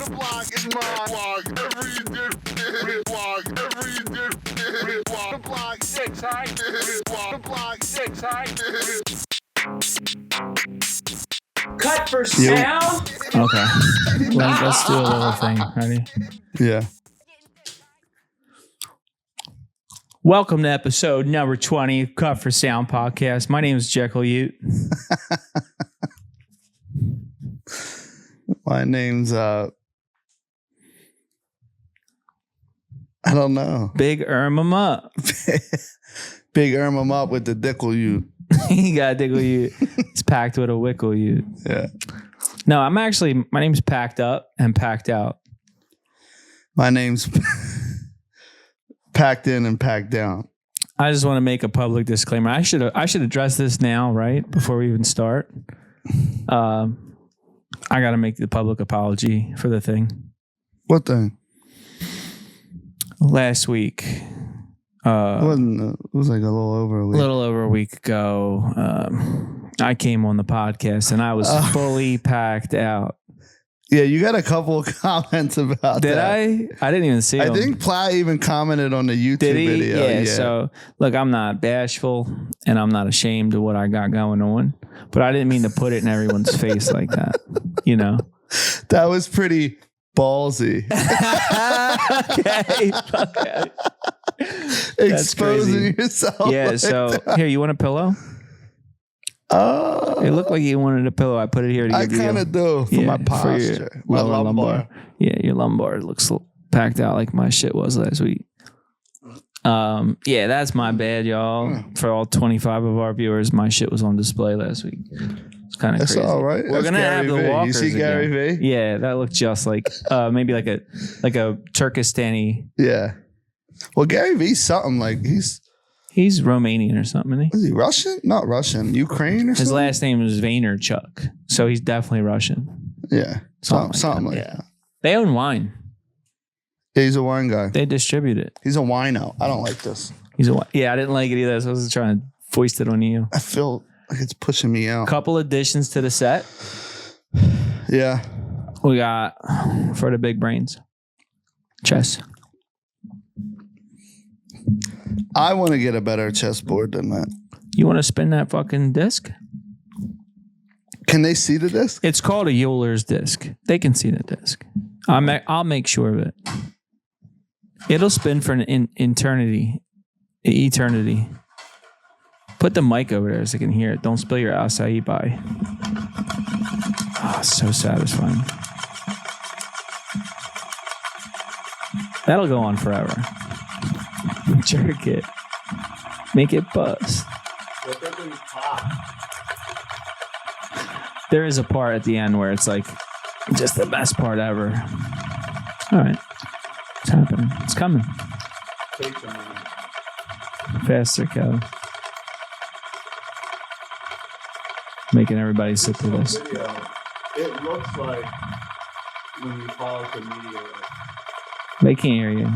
block is my block. Every day, block. Every day, block. Block 6 high. Block 6 high. Cut for sound. Okay. Let's do a little thing. Ready? Yeah. Welcome to episode number 20 of Cut for Sound podcast. My name is Jekyll Ute. My name's I don't know. Big Erm up. Big Erm up with the Dickle Ute. He got a Dickle Ute. It's packed with a Wickle Ute. Yeah. No, my name's Packed Up and Packed Out. My name's Packed In and Packed Down. I just want to make a public disclaimer. I should address this now, right? Before we even start. I got to make the public apology for the thing. What thing? Last week. It was like a little over a week. A little over a week ago, I came on the podcast and I was fully packed out. Yeah, you got a couple of comments about that. Did I? I didn't even see them. I think Platt even commented on the YouTube video. Yeah, so look, I'm not bashful and I'm not ashamed of what I got going on, but I didn't mean to put it in everyone's face like that, you know? That was pretty ballsy. Okay. Exposing yourself. Yeah, like so that. here, you want a pillow? It looked like you wanted a pillow. I put it here to I give you. kind of do for my posture. For My your lumbar. Yeah, your lumbar looks packed out like my shit was last week. Yeah, that's my bad, y'all. For all 25 of our viewers, my shit was on display last week. It's kind of crazy. That's all right. We're gonna have the walkers. You see Gary again. V? Yeah, that looked just like maybe like a Turkestani. Yeah. Well, Gary V's something like he's Romanian or something, isn't he? is he Russian? Not Russian. Ukraine or His something? last name is Vaynerchuk, so he's definitely Russian. Yeah. Something like Yeah. that. They own wine. Yeah, he's a wine guy. They distribute it. He's a wino. I don't like this. Yeah, I didn't like it either, so I was trying to foist it on you. I feel like it's pushing me out. Couple additions to the set. Yeah. We got for the big brains. Chess. I want to get a better chessboard than that. You want to spin that fucking disc? Can they see the disc? It's called a Euler's disc. They can see the disc. I'll make sure of it. It'll spin for an eternity. Put the mic over there so I can hear it. Don't spill your acai pie. Oh, so satisfying. That'll go on forever. Jerk it. Make it buzz. There is a part at the end where it's like just the best part ever. All right. It's happening. It's coming. Faster, Kevin. Making everybody sit through this. It looks like when you follow the media. They can't hear you.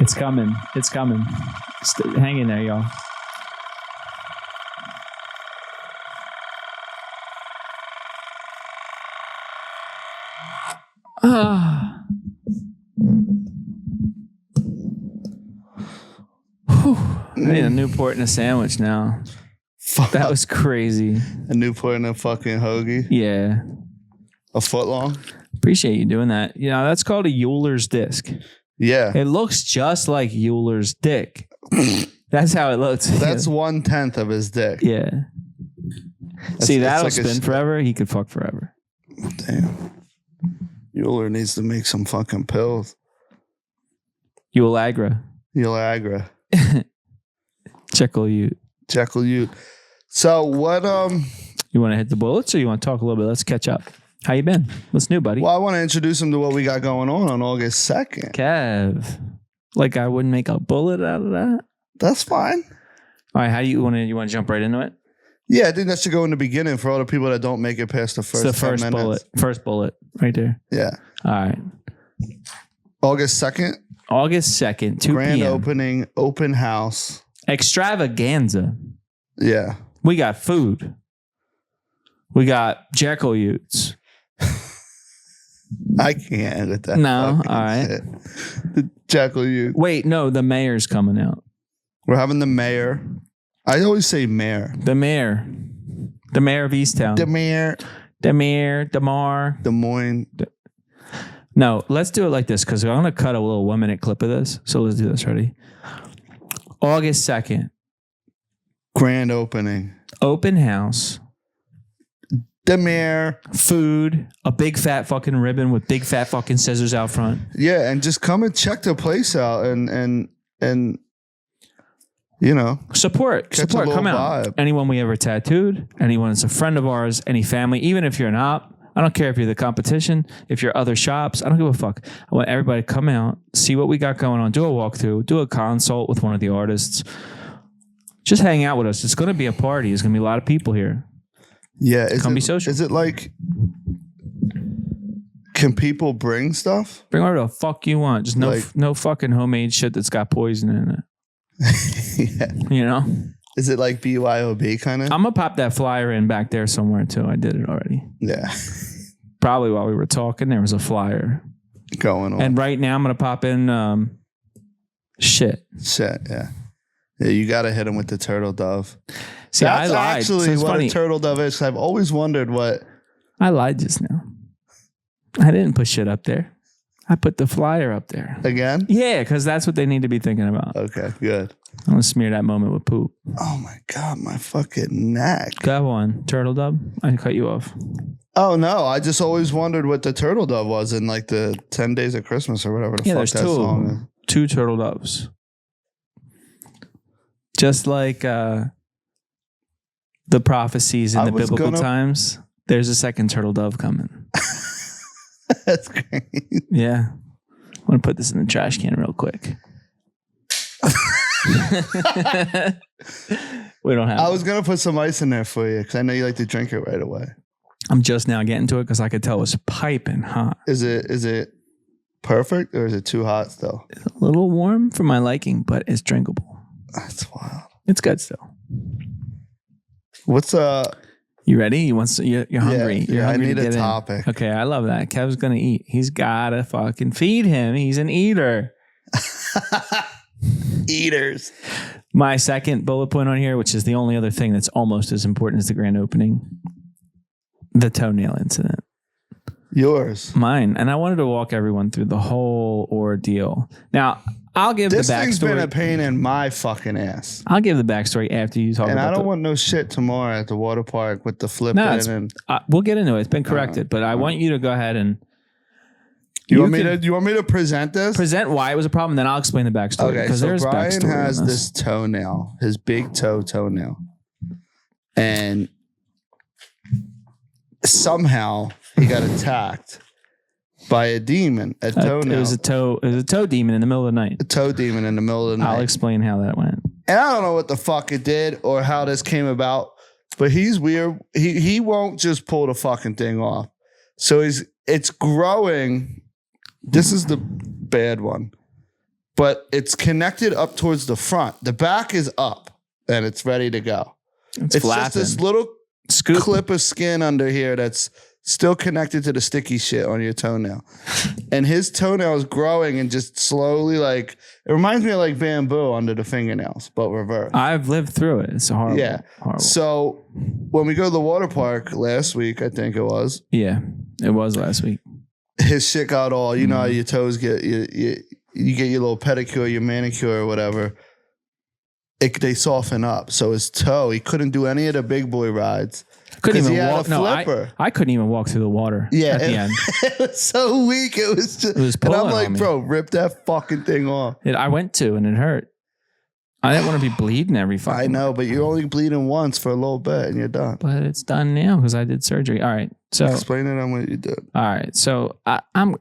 It's coming. It's coming. Hang in there, y'all. I need a Newport and a sandwich now. Fuck. That was crazy. A Newport and a fucking hoagie. Yeah. A foot long. Appreciate you doing that. You know, that's called a Euler's disc. Yeah. It looks just like Euler's dick. That's how it looks. That's 1/10 of his dick. Yeah. See, that'll like spin forever. He could fuck forever. Damn. Euler needs to make some fucking pills. Eulagra. Eulagra. Jekyll Ute. Jekyll Ute. So what You want to hit the bullets or you want to talk a little bit? Let's catch up. How you been? What's new, buddy? Well, I want to introduce him to what we got going on August 2nd. Kev. Like I wouldn't make a bullet out of that? That's fine. All right, how do you want to jump right into it? Yeah, I think that should go in the beginning for all the people that don't make it past the first, It's the 10 first minutes. bullet. First bullet right there. Yeah. All right. August 2nd. August 2nd, 2 Grand p.m. opening, open house. Extravaganza. Yeah. We got food. We got Jekyll Utes. I can't with that. No, all right. Shit. The Jekyll Ute. Wait, no, the mayor's coming out. We're having the mayor. I always say mayor. The mayor. The mayor of Easttown. The mayor. The mayor. Damar. Des Moines. No, let's do it like this because I'm going to cut a little 1 minute clip of this. So let's do this. Ready? August 2nd. Grand opening. Open house. The mayor. Food. A big fat fucking ribbon with big fat fucking scissors out front. Yeah, and just come and check the place out and you know. Support. Come out. Vibe. Anyone we ever tattooed. Anyone that's a friend of ours. Any family. Even if you're an op. I don't care if you're the competition, if you're other shops. I don't give a fuck. I want everybody to come out, see what we got going on, do a walkthrough, do a consult with one of the artists. Just hang out with us. It's going to be a party. There's going to be a lot of people here. Yeah. Come be social. Is it like, can people bring stuff? Bring whatever the fuck you want. Just no fucking homemade shit that's got poison in it. Yeah. You know? Is it like BYOB kind of? I'm going to pop that flyer in back there somewhere too. I did it already. Yeah. Probably while we were talking, there was a flyer going on. And right now I'm going to pop in shit. Yeah. Yeah, you got to hit him with the turtle dove. See, That's I lied. actually So what funny. a turtle dove is. 'Cause I've always wondered what. I lied just now. I didn't put shit up there. I put the flyer up there. Again? Yeah, because that's what they need to be thinking about. Okay, good. I'm going to smear that moment with poop. Oh my God, my fucking neck. Go on, turtle dove. I cut you off. Oh no, I just always wondered what the turtle dove was in like the 10 Days of Christmas or whatever the fuck There's that two of song is. them. 2 turtle doves. Just like the prophecies in the biblical times, there's a second turtle dove coming. That's great. Yeah. I'm going to put this in the trash can real quick. We don't have I was going to put some ice in there for you because I know you like to drink it right away. I'm just now getting to it because I could tell it was piping hot. Is it perfect or is it too hot still? It's a little warm for my liking, but it's drinkable. That's wild. It's good still. What's You ready? You're hungry. You're I hungry need to a get topic. in. Okay, I love that. Kev's gonna eat. He's gotta fucking feed him. He's an eater. Eaters. My second bullet point on here, which is the only other thing that's almost as important as the grand opening, the toenail incident. Yours. Mine. And I wanted to walk everyone through the whole ordeal. Now, I'll give This the thing's been backstory. a pain in my fucking ass. I'll give the backstory after you talk And about I don't want no shit tomorrow at the water park with the flipping and we'll get into it. It's been corrected, but I want you to go ahead and you want me to present this? present why it was a problem, then I'll explain the backstory. Okay, Because so there's Brian backstory has on this toenail, his big toenail. And somehow he got attacked by a demon, a toenail. It was a toe demon in the middle of the night. a toe demon in the middle of the night. I'll explain how that went. And I don't know what the fuck it did or how this came about, but he's weird. He won't just pull the fucking thing off. So it's growing. This is the bad one, but it's connected up towards the front. The back is up and it's ready to go. It's just this little clip of skin under here that's still connected to the sticky shit on your toenail. And his toenail is growing and just slowly, like, it reminds me of like bamboo under the fingernails, but reverse. I've lived through it. It's horrible. Yeah. Horrible. So when we go to the water park last week, I think it was. Yeah, it was last week. His shit got all, you know how your toes get, you get your little pedicure, your manicure or whatever. They soften up. So his toe, he couldn't do any of the big boy rides. Couldn't even he had walk. a No, flipper. I couldn't even walk through the water. Yeah, at the end. It was so weak. It was just, It was and I'm pulling like, on me. bro, rip that fucking thing off. I went to and it hurt. I didn't want to be bleeding every fucking. I know, but you're only bleeding once for a little bit and you're done. But it's done now because I did surgery. All right, so Explain it on what you did. all right, so I'm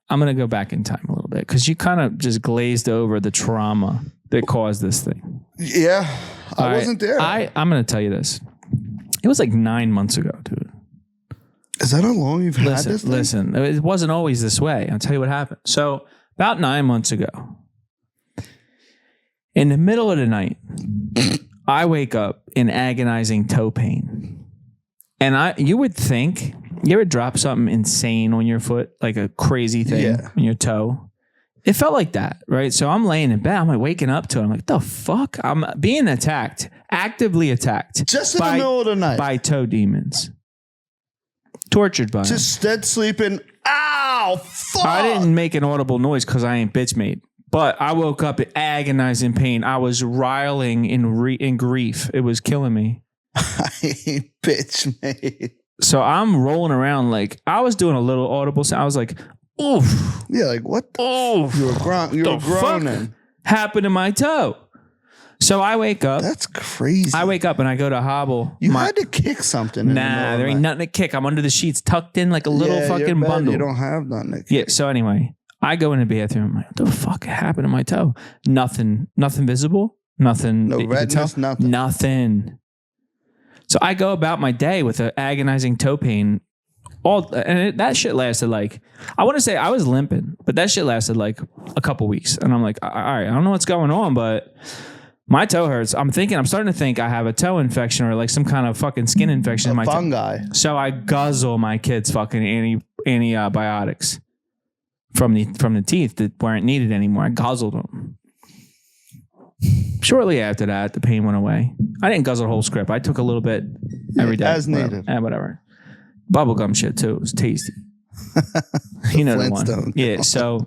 gonna go back in time a little bit because you kind of just glazed over the trauma that caused this thing. Yeah, All I right, wasn't there. I'm gonna tell you this. It was like 9 months ago, dude. Is that how long you've had this thing? Listen, it wasn't always this way. I'll tell you what happened. So about 9 months ago, in the middle of the night, I wake up in agonizing toe pain. And you would think, you ever drop something insane on your foot, like a crazy thing on your toe? It felt like that, right? So I'm laying in bed. I'm like waking up to it. I'm like, the fuck? I'm being attacked, actively attacked. Just in the middle of the night. By toe demons. Tortured by them. Just dead sleeping. Ow, fuck. I didn't make an audible noise because I ain't bitch made. But I woke up in agonizing pain. I was riling in grief. It was killing me. I ain't bitch made. So I'm rolling around like, I was doing a little audible sound. I was like, oof. Yeah, like what? Oof. You were groaning. Fuck happened to my toe. So I wake up. That's crazy. I wake up and I go to hobble. You had to kick something. Nah, there ain't nothing to kick. I'm under the sheets, tucked in like a little fucking bundle. You don't have nothing to kick. Yeah. So anyway, I go in the bathroom. I'm like, what the fuck happened to my toe? Nothing visible. Nothing. No redness. Nothing. Nothing. So I go about my day with an agonizing toe pain. That shit lasted like, I want to say I was limping, but that shit lasted like a couple weeks. And I'm like, all right, I don't know what's going on, but my toe hurts. I'm starting to think I have a toe infection or like some kind of fucking skin infection in my fungi. So I guzzle my kids' fucking antibiotics from the teeth that weren't needed anymore. I guzzled them. Shortly after that, the pain went away. I didn't guzzle the whole script. I took a little bit every day. As needed. Whatever. Bubblegum shit too. It was tasty. You know the one. Yeah. So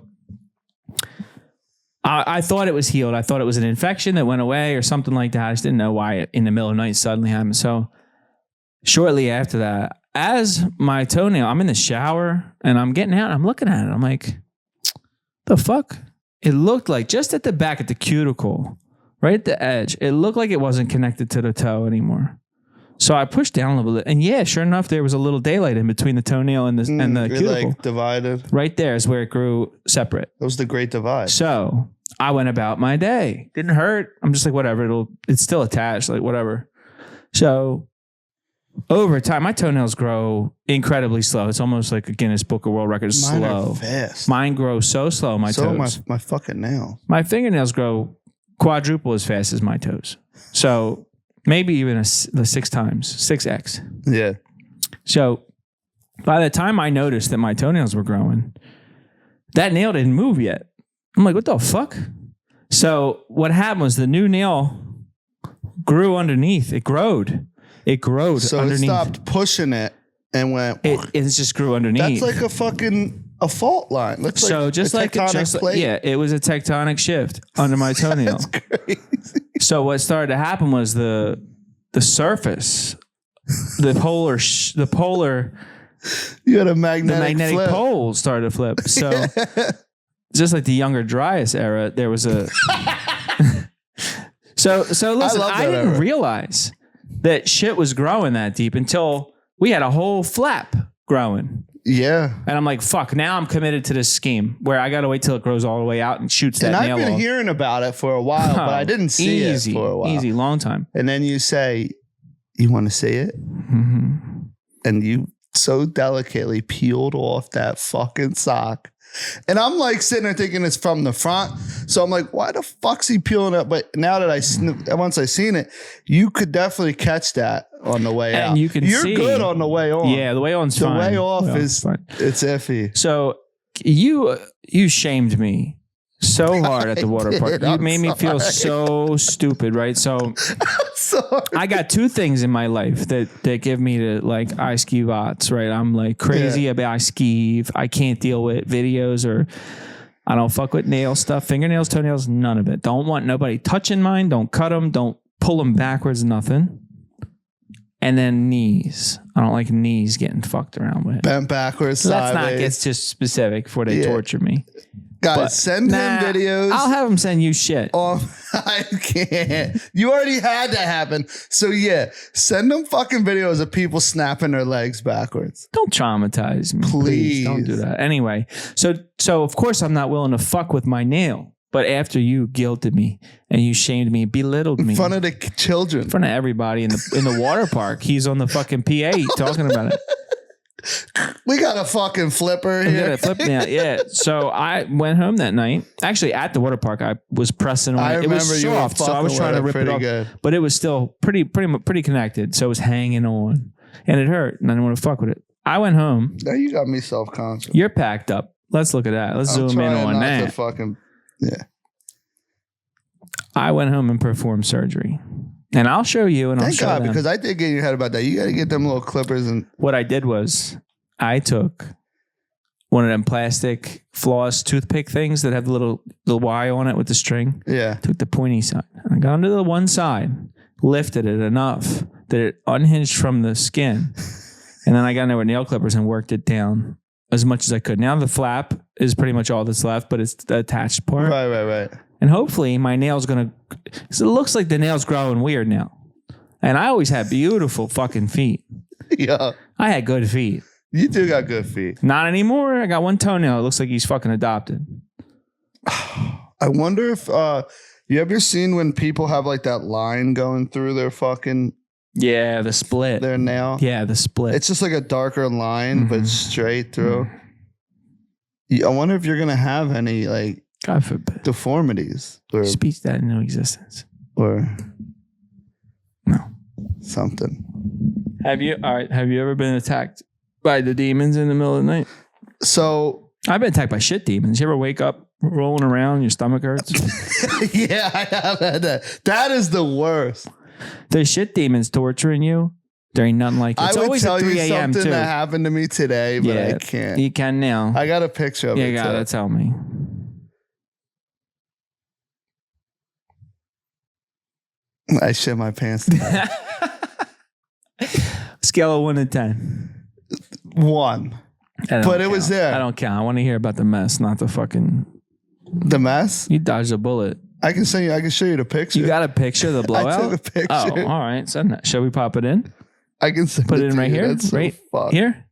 I thought it was healed. I thought it was an infection that went away or something like that. I just didn't know why it in the middle of the night suddenly happened. So shortly after that, as my toenail, I'm in the shower and I'm getting out and I'm looking at it. I'm like, the fuck? It looked like just at the back at the cuticle, right at the edge, it looked like it wasn't connected to the toe anymore. So I pushed down a little bit, and yeah, sure enough, there was a little daylight in between the toenail and the cuticle. Like divided. Right there is where it grew separate. That was the great divide. So I went about my day. Didn't hurt. I'm just like, whatever. It's still attached, like whatever. So over time, my toenails grow incredibly slow. It's almost like a Guinness Book of World Records. Mine slow. Are fast. Mine grow so slow. My toes. My fucking nails. My fingernails grow quadruple as fast as my toes. So maybe even the 6x. Yeah. So by the time I noticed that my toenails were growing, that nail didn't move yet. I'm like, what the fuck? So what happened was the new nail grew underneath. It growed. So underneath. It stopped pushing it and went. It just grew underneath. That's like a fault line. Looks so like just a like tectonic plate. Yeah, it was a tectonic shift under my toenail. That's crazy. So what started to happen was the surface, the polar. You had a magnetic flip. poles started to flip. So just like the Younger Dryas era, there was a. So listen, I didn't realize that shit was growing that deep until we had a whole flap growing. Yeah. And I'm like, fuck, now I'm committed to this scheme where I got to wait till it grows all the way out and shoots that nail off. And I've been hearing about it for a while, but I didn't see it for a while. Easy, long time. And then you say, you want to see it? Mm-hmm. And you so delicately peeled off that fucking sock. And I'm like sitting there thinking it's from the front. So I'm like, why the fuck's he peeling it? But now that once I seen it, you could definitely catch that on the way out. And you're good on the way on. Yeah, the way on's fine. The way off is fine. It's iffy. So you shamed me so hard at the water park. You made me feel so stupid, right? So sorry. I got two things in my life that give me the like I ski bots, right? I'm like crazy about I ski. I can't deal with videos or I don't fuck with nail stuff, fingernails, toenails, none of it. Don't want nobody touching mine. Don't cut them. Don't pull them backwards, nothing. And then knees. I don't like knees getting fucked around with. Bent backwards, Let's sideways. not get too specific before they torture me. Guys, send him videos. I'll have him send you shit. Oh, I can't. You already had that happen. So yeah, send them fucking videos of people snapping their legs backwards. Don't traumatize me. Please don't do that. Anyway, so of course I'm not willing to fuck with my nail. But after you guilted me and you shamed me, belittled me. In front of the children. In front of everybody in the water park. He's on the fucking PA talking about it. We got a fucking flipper here. We got a flip now. Yeah. So I went home that night. Actually, at the water park, I was pressing on it. It was soft, so I was trying to rip it off. Good. But it was still pretty connected. So it was hanging on. and it hurt, and I didn't want to fuck with it. I went home. Now you got me self-conscious. You're packed up. Let's look at that. Let's zoom in on that. Yeah. I went home and performed surgery. And I'll show you, and I'll show them. Because I did get in your head about that. You got to get them little clippers. And what I did was I took one of them plastic floss toothpick things that have the little Y on it with the string. Yeah. Took the pointy side. I got onto the one side, lifted it enough that it unhinged from the skin. And then I got in there with nail clippers and worked it down as much as I could. Now the flap is pretty much all that's left, but it's the attached part. Right. And hopefully my nail's going to... So it looks like the nail's growing weird now. And I always had beautiful fucking feet. Yeah. I had good feet. You do got good feet. Not anymore. I got one toenail. It looks like he's fucking adopted. I wonder if... you ever seen when people have like that line going through their fucking... Yeah, the split. Their nail? Yeah, the split. It's just like a darker line, but straight through. I wonder if you're going to have any like... God forbid. Deformities. Or speech that into existence. Or... No. Something. Have you ever been attacked by the demons in the middle of the night? So... I've been attacked by shit demons. You ever wake up rolling around, your stomach hurts? Yeah, I have had that. That is the worst. The shit demons torturing you. There ain't nothing like it. It's I would always tell at 3 you a.m. something too. that happened to me today, but I can't. You can now. I got a picture of it. You gotta tell me. I shit my pants today. Scale of 1 to 10. 1. But it was there. I don't count. I want to hear about the mess, not the fucking... The mess? You dodged a bullet. I can show you the picture. You got a picture of the blowout? I took a picture. Oh, all right. Send that. Shall we pop it in? I can send put it in right here. That's right so here.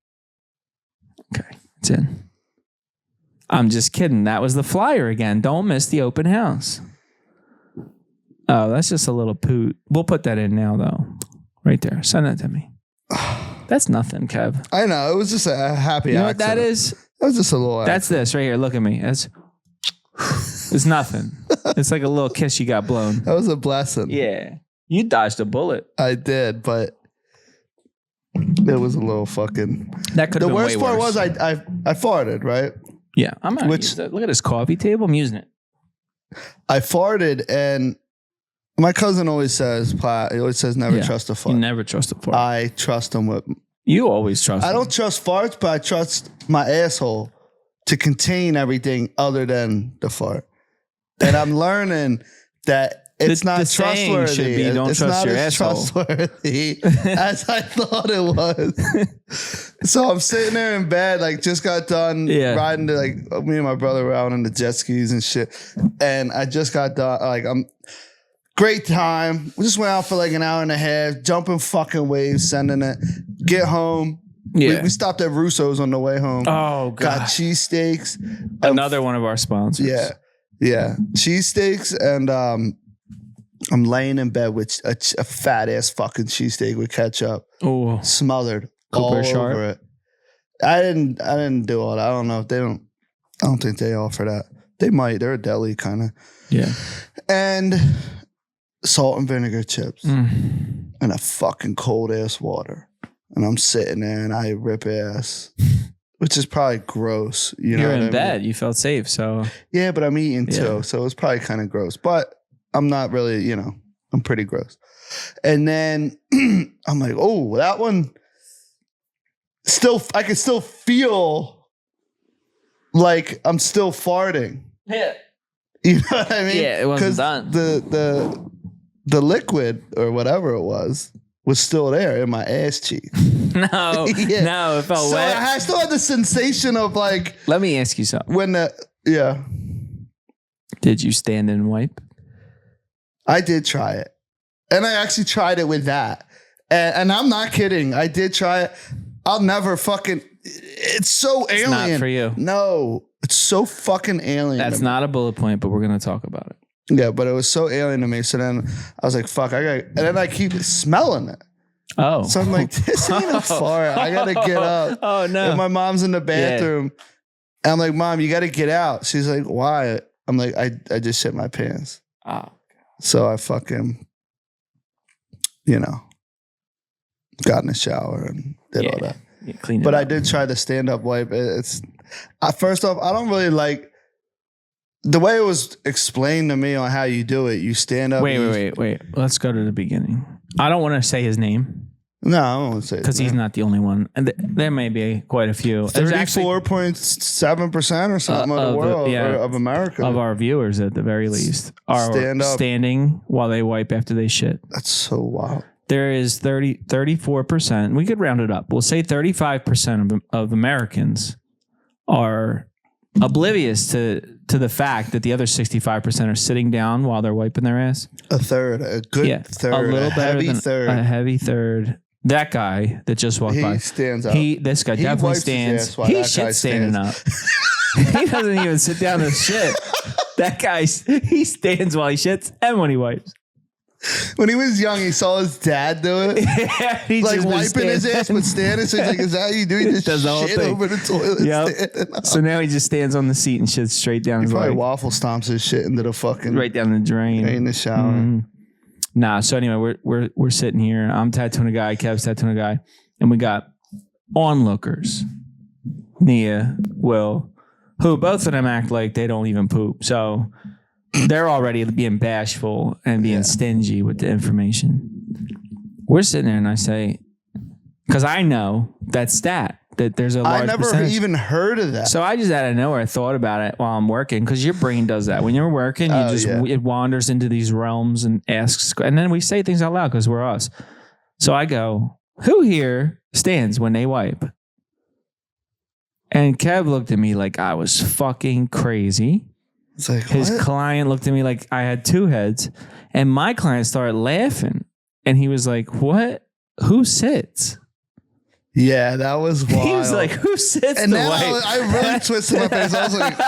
Okay, it's in. I'm just kidding. That was the flyer again. Don't miss the open house. Oh, that's just a little poot. We'll put that in now, though. Right there. Send that to me. That's nothing, Kev. I know. It was just a happy accident. You know what that is? That was just a little That's this right here. Look at me. It's nothing. It's like a little kiss you got blown. That was a blessing. Yeah. You dodged a bullet. I did, but it was a little fucking... That could have been way worse. The worst part was I farted, right? Yeah. I'm not using that. Look at this coffee table. I'm using it. I farted and my cousin always says, never trust a fart. You never trust a fart. I trust him with... You always trust I don't trust farts, but I trust my asshole to contain everything other than the fart. And I'm learning that it's not trustworthy. Should be, don't it's trust not your as asshole. trustworthy as I thought it was. So I'm sitting there in bed, like just got done riding to me and my brother were out on the jet skis and shit. And I just got done, great time. We just went out for like an hour and a half, jumping fucking waves, sending it. Get home. Yeah. We stopped at Russo's on the way home. Oh, God. Got cheesesteaks. Another one of our sponsors. Yeah. Cheesesteaks. And I'm laying in bed with a fat ass fucking cheesesteak with ketchup. Oh. Smothered Cooper all Sharp. over it. I didn't do all that. I don't know if they don't. I don't think they offer that. They might. They're a deli kind of. Yeah. And salt and vinegar chips. And a fucking cold ass water. And I'm sitting there and I rip ass, which is probably gross. You're in bed. You felt safe. So yeah, but I'm eating too. So it's probably kind of gross, but I'm not really, I'm pretty gross. And then I'm like, oh, that one I can still feel like I'm still farting. Yeah. You know what I mean? Yeah, it wasn't done. The liquid or whatever it was still there in my ass cheek. No, no, it felt wet. I still had the sensation of like. Let me ask you something. Did you stand and wipe? I did try it, and I actually tried it with that, and I'm not kidding. I did try it. I'll never fucking. It's so alien. It's not for you. No, it's so fucking alien. That's not a bullet point, but we're gonna talk about it. Yeah, but it was so alien to me. So then I was like, fuck, and then I keep smelling it. Oh. So I'm like, this ain't a fart. I got to get up. Oh, no. And my mom's in the bathroom. Yeah. And I'm like, Mom, you got to get out. She's like, why? I'm like, I just shit my pants. Oh. So I fucking, got in the shower and did all that. Yeah, clean it But up. I did try the stand-up wipe. It's first off, I don't really like the way it was explained to me on how you do it. You stand up. Wait. Let's go to the beginning. I don't want to say his name No, I don't want to say because he's not the only one, and there may be quite a few. There's actually 34.7% or something of the world or of America of our viewers at the very least are Stand up. standing while they wipe after they shit. That's so wild. There is 34%. We could round it up. We'll say 35% of Americans are oblivious to the fact that the other 65% are sitting down while they're wiping their ass. A third, a good third, a little better heavy than third. a heavy third. That guy that just walked by, He stands up. This guy He definitely wipes his stands. ass while He that guy shits standing up. He doesn't even sit down to shit. That guy, he stands while he shits and when he wipes. When he was young, he saw his dad do it. He's Like just been wiping his ass standing. but standing. So he's like, is that how you do? He just Does the whole shit thing. over the toilet. Yep. standing up. So now he just stands on the seat and shits straight down He his probably leg. waffle stomps his shit into the fucking Right down the drain. in the shower. Mhm. Nah. So anyway, we're sitting here. I'm tattooing a guy. Kev's tattooing a guy, and we got onlookers, Nia, Will, who both of them act like they don't even poop. So they're already being bashful and being stingy with the information. We're sitting there, and I say, because I know that stat that there's a large I never percentage. even heard of that. So I just out of nowhere thought about it while I'm working because your brain does that. When you're working, it wanders into these realms and asks, and then we say things out loud because we're us. So I go, who here stands when they wipe? And Kev looked at me like I was fucking crazy. It's like, His what? client looked at me like I had two heads, and my client started laughing, and he was like, "What? Who sits?" Yeah, that was wild. He was like, "Who sits?" and to then wipe? I really twisted my face. I was like,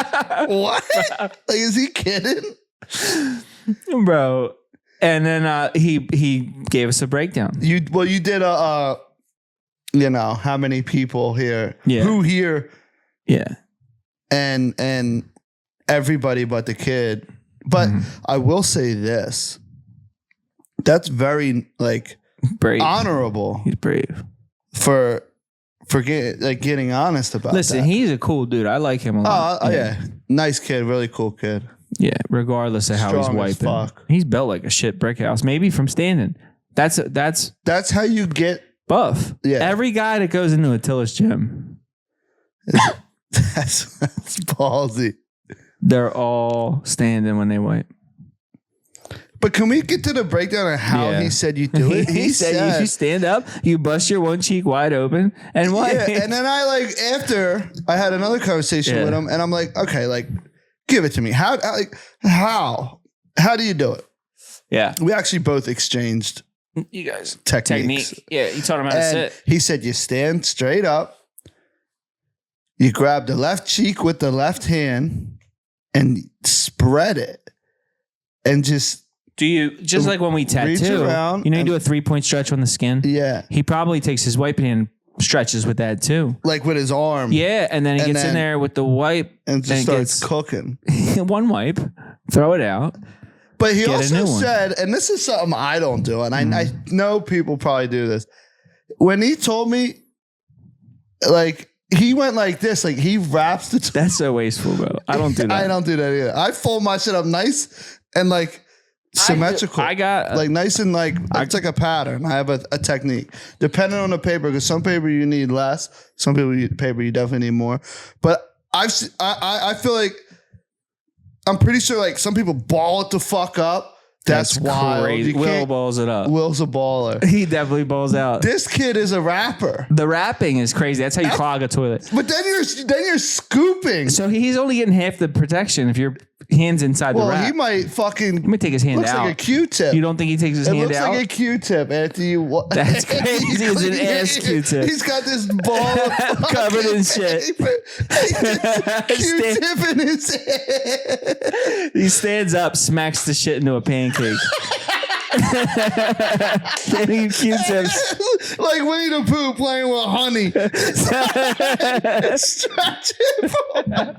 what? Like, is he kidding? Bro. And then he gave us a breakdown. You did a how many people here? Yeah. Who here? Yeah. And everybody but the kid. But Mm-hmm. I will say this. That's very Brave. honorable He's brave. for getting honest about Listen, that. he's a cool dude. I like him a lot. Yeah. Nice kid, really cool kid. Yeah, regardless of how he's Strong as wiping. fuck. He's built like a shit brick house. Maybe from standing. That's That's how you get buff. Yeah. Every guy that goes into a Tillis gym, that's ballsy. they're all standing when they wipe. But can we get to the breakdown of how Yeah. he said you do it? He said you stand up, you bust your one cheek wide open, and wipe. Yeah, and then after I had another conversation Yeah. with him, and I'm like, okay, give it to me. How do you do it? Yeah. We actually both exchanged You guys. techniques. Technique. Yeah, you taught him how to And sit. he said you stand straight up, you grab the left cheek with the left hand, and spread it, and just Do you, just like when we tattoo, around you and- do a 3-point stretch on the skin? yeah, He probably takes his wiping and stretches with that too. like with his arm, Yeah, and then he And gets in then- there with the wipe and just and starts gets cooking. one wipe, throw it out. But he Get a also new one. said, and this is something I don't do, and I know people probably do this. When he told me, he went like this, he wraps the. That's so wasteful, bro. I don't do that. I don't do that either. I fold my shit up nice and symmetrical. I got nice and it's like a pattern. I have a technique depending on the paper, because some paper you need less, some paper you definitely need more. But I feel like I'm pretty sure some people ball it the fuck up. That's wild. crazy. You Will can't- balls it up. Will's a baller. He definitely balls out. This kid is a rapper. The wrapping is crazy. That's how you clog a toilet. But then you're scooping. So he's only getting half the protection if your hand's inside the Well, wrap. he might fucking He might take his hand looks out. like a Q-tip. You don't think he takes his It hand looks out? like a Q-tip after you. That's crazy. It's an ass Q-tip. He's got this ball of Covered in shit. Q-tip in his head. He stands up, smacks the shit into a pancake. Getting Q-tips. Like Winnie the Pooh playing with honey. Stretch it from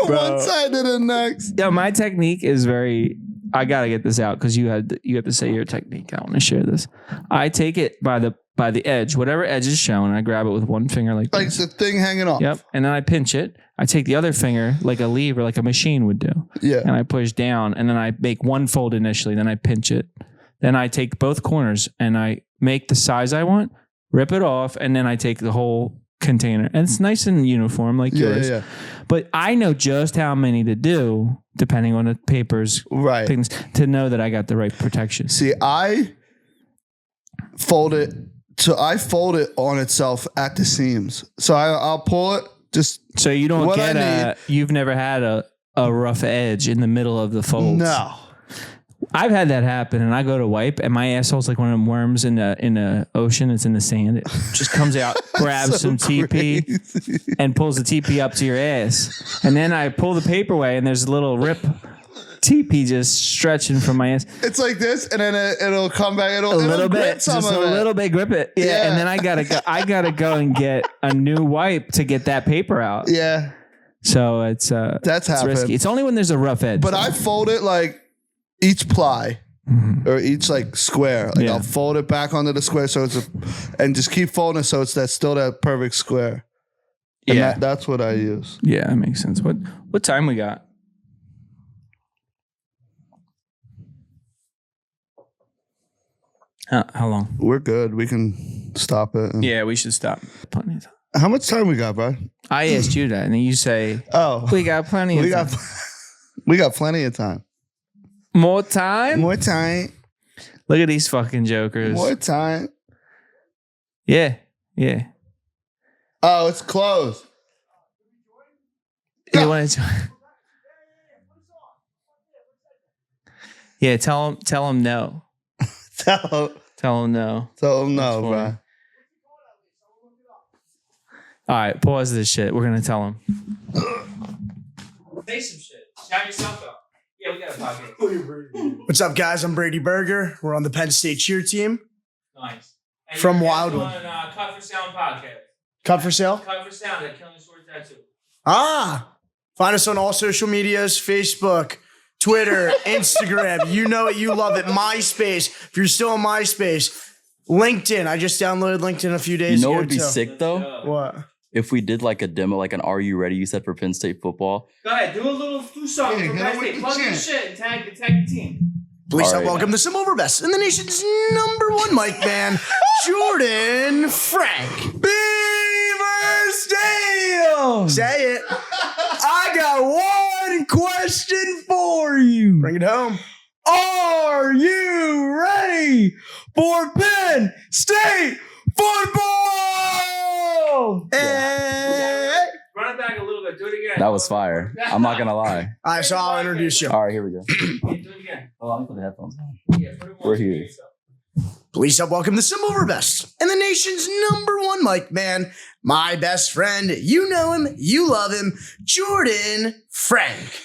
Bro. one side to the next. Yeah, my technique is very I gotta get this out because you have to say your technique. I want to share this. I take it by the edge, whatever edge is shown. I grab it with one finger like this. the thing hanging off. Yep, and then I pinch it. I take the other finger like a lever, like a machine would do. Yeah. And I push down, and then I make one fold initially. Then I pinch it. Then I take both corners and I make the size I want, rip it off, and then I take the whole container. And it's nice and uniform like yours. Yeah. But I know just how many to do, depending on the papers, things, to know that I got the right protection. See, I fold it on itself at the seams. So I'll pull it just so you don't get you've never had a rough edge in the middle of the folds. No. I've had that happen, and I go to wipe, and my asshole's like one of them worms in the ocean. It's in the sand. It just comes out, grabs some TP, and pulls the TP up to your ass. And then I pull the paper away, and there's a little rip TP just stretching from my ass. It's like this, and then it'll come back. It'll grip some just of a it. little bit, grip it. Yeah, and then I gotta go and get a new wipe to get that paper out. Yeah. So it's risky. It's only when there's a rough edge. But I fold it like each ply or each like square. Like I'll fold it back onto the square and just keep folding it so it's still that perfect square. And that's what I use. Yeah, that makes sense. What time we got? How long? We're good. We can stop it. Yeah, we should stop. Plenty of time. How much time we got, bro? I asked you that, and then you say, "Oh, we got plenty of time." We got plenty of time. More time? More time. Look at these fucking jokers. More time. Yeah. Oh, it's closed. You want to join? Yeah, tell him no. Tell him no. Tell him no, bro. All right, pause this shit. We're gonna tell him. Say some shit. Shout yourself out. Yeah, we got a podcast. What's up, guys? I'm Brady Berger. We're on the Penn State cheer team. Nice. And from Wildwood. On Cut for Sound podcast. Cut for Sale? Cut for Sound at Killing Sword Tattoo. Find us on all social medias, Facebook, Twitter, Instagram. You know it, you love it. MySpace. If you're still on MySpace. LinkedIn. I just downloaded LinkedIn a few days ago. You know what would be sick, though? What? If we did like a demo, like an Are You Ready? You said for Penn State football. Go ahead, do something for Penn State. Plug your shit and tag the team. Please welcome the Silverbest and the nation's #1 mic man, Jordan Frank. Beaver Stadium! Say it. I got one question for you. Bring it home. Are you ready for Penn State football? Hey. Run it back a little bit. Do it again. That was fire. I'm not going to lie. All right, so I'll introduce you. All right, here we go. Do it again. Oh, I'm put the headphones on. Yeah, put it We're here. Please help welcome the Silverbest and the nation's #1 mic man, my best friend. You know him, you love him, Jordan Frank.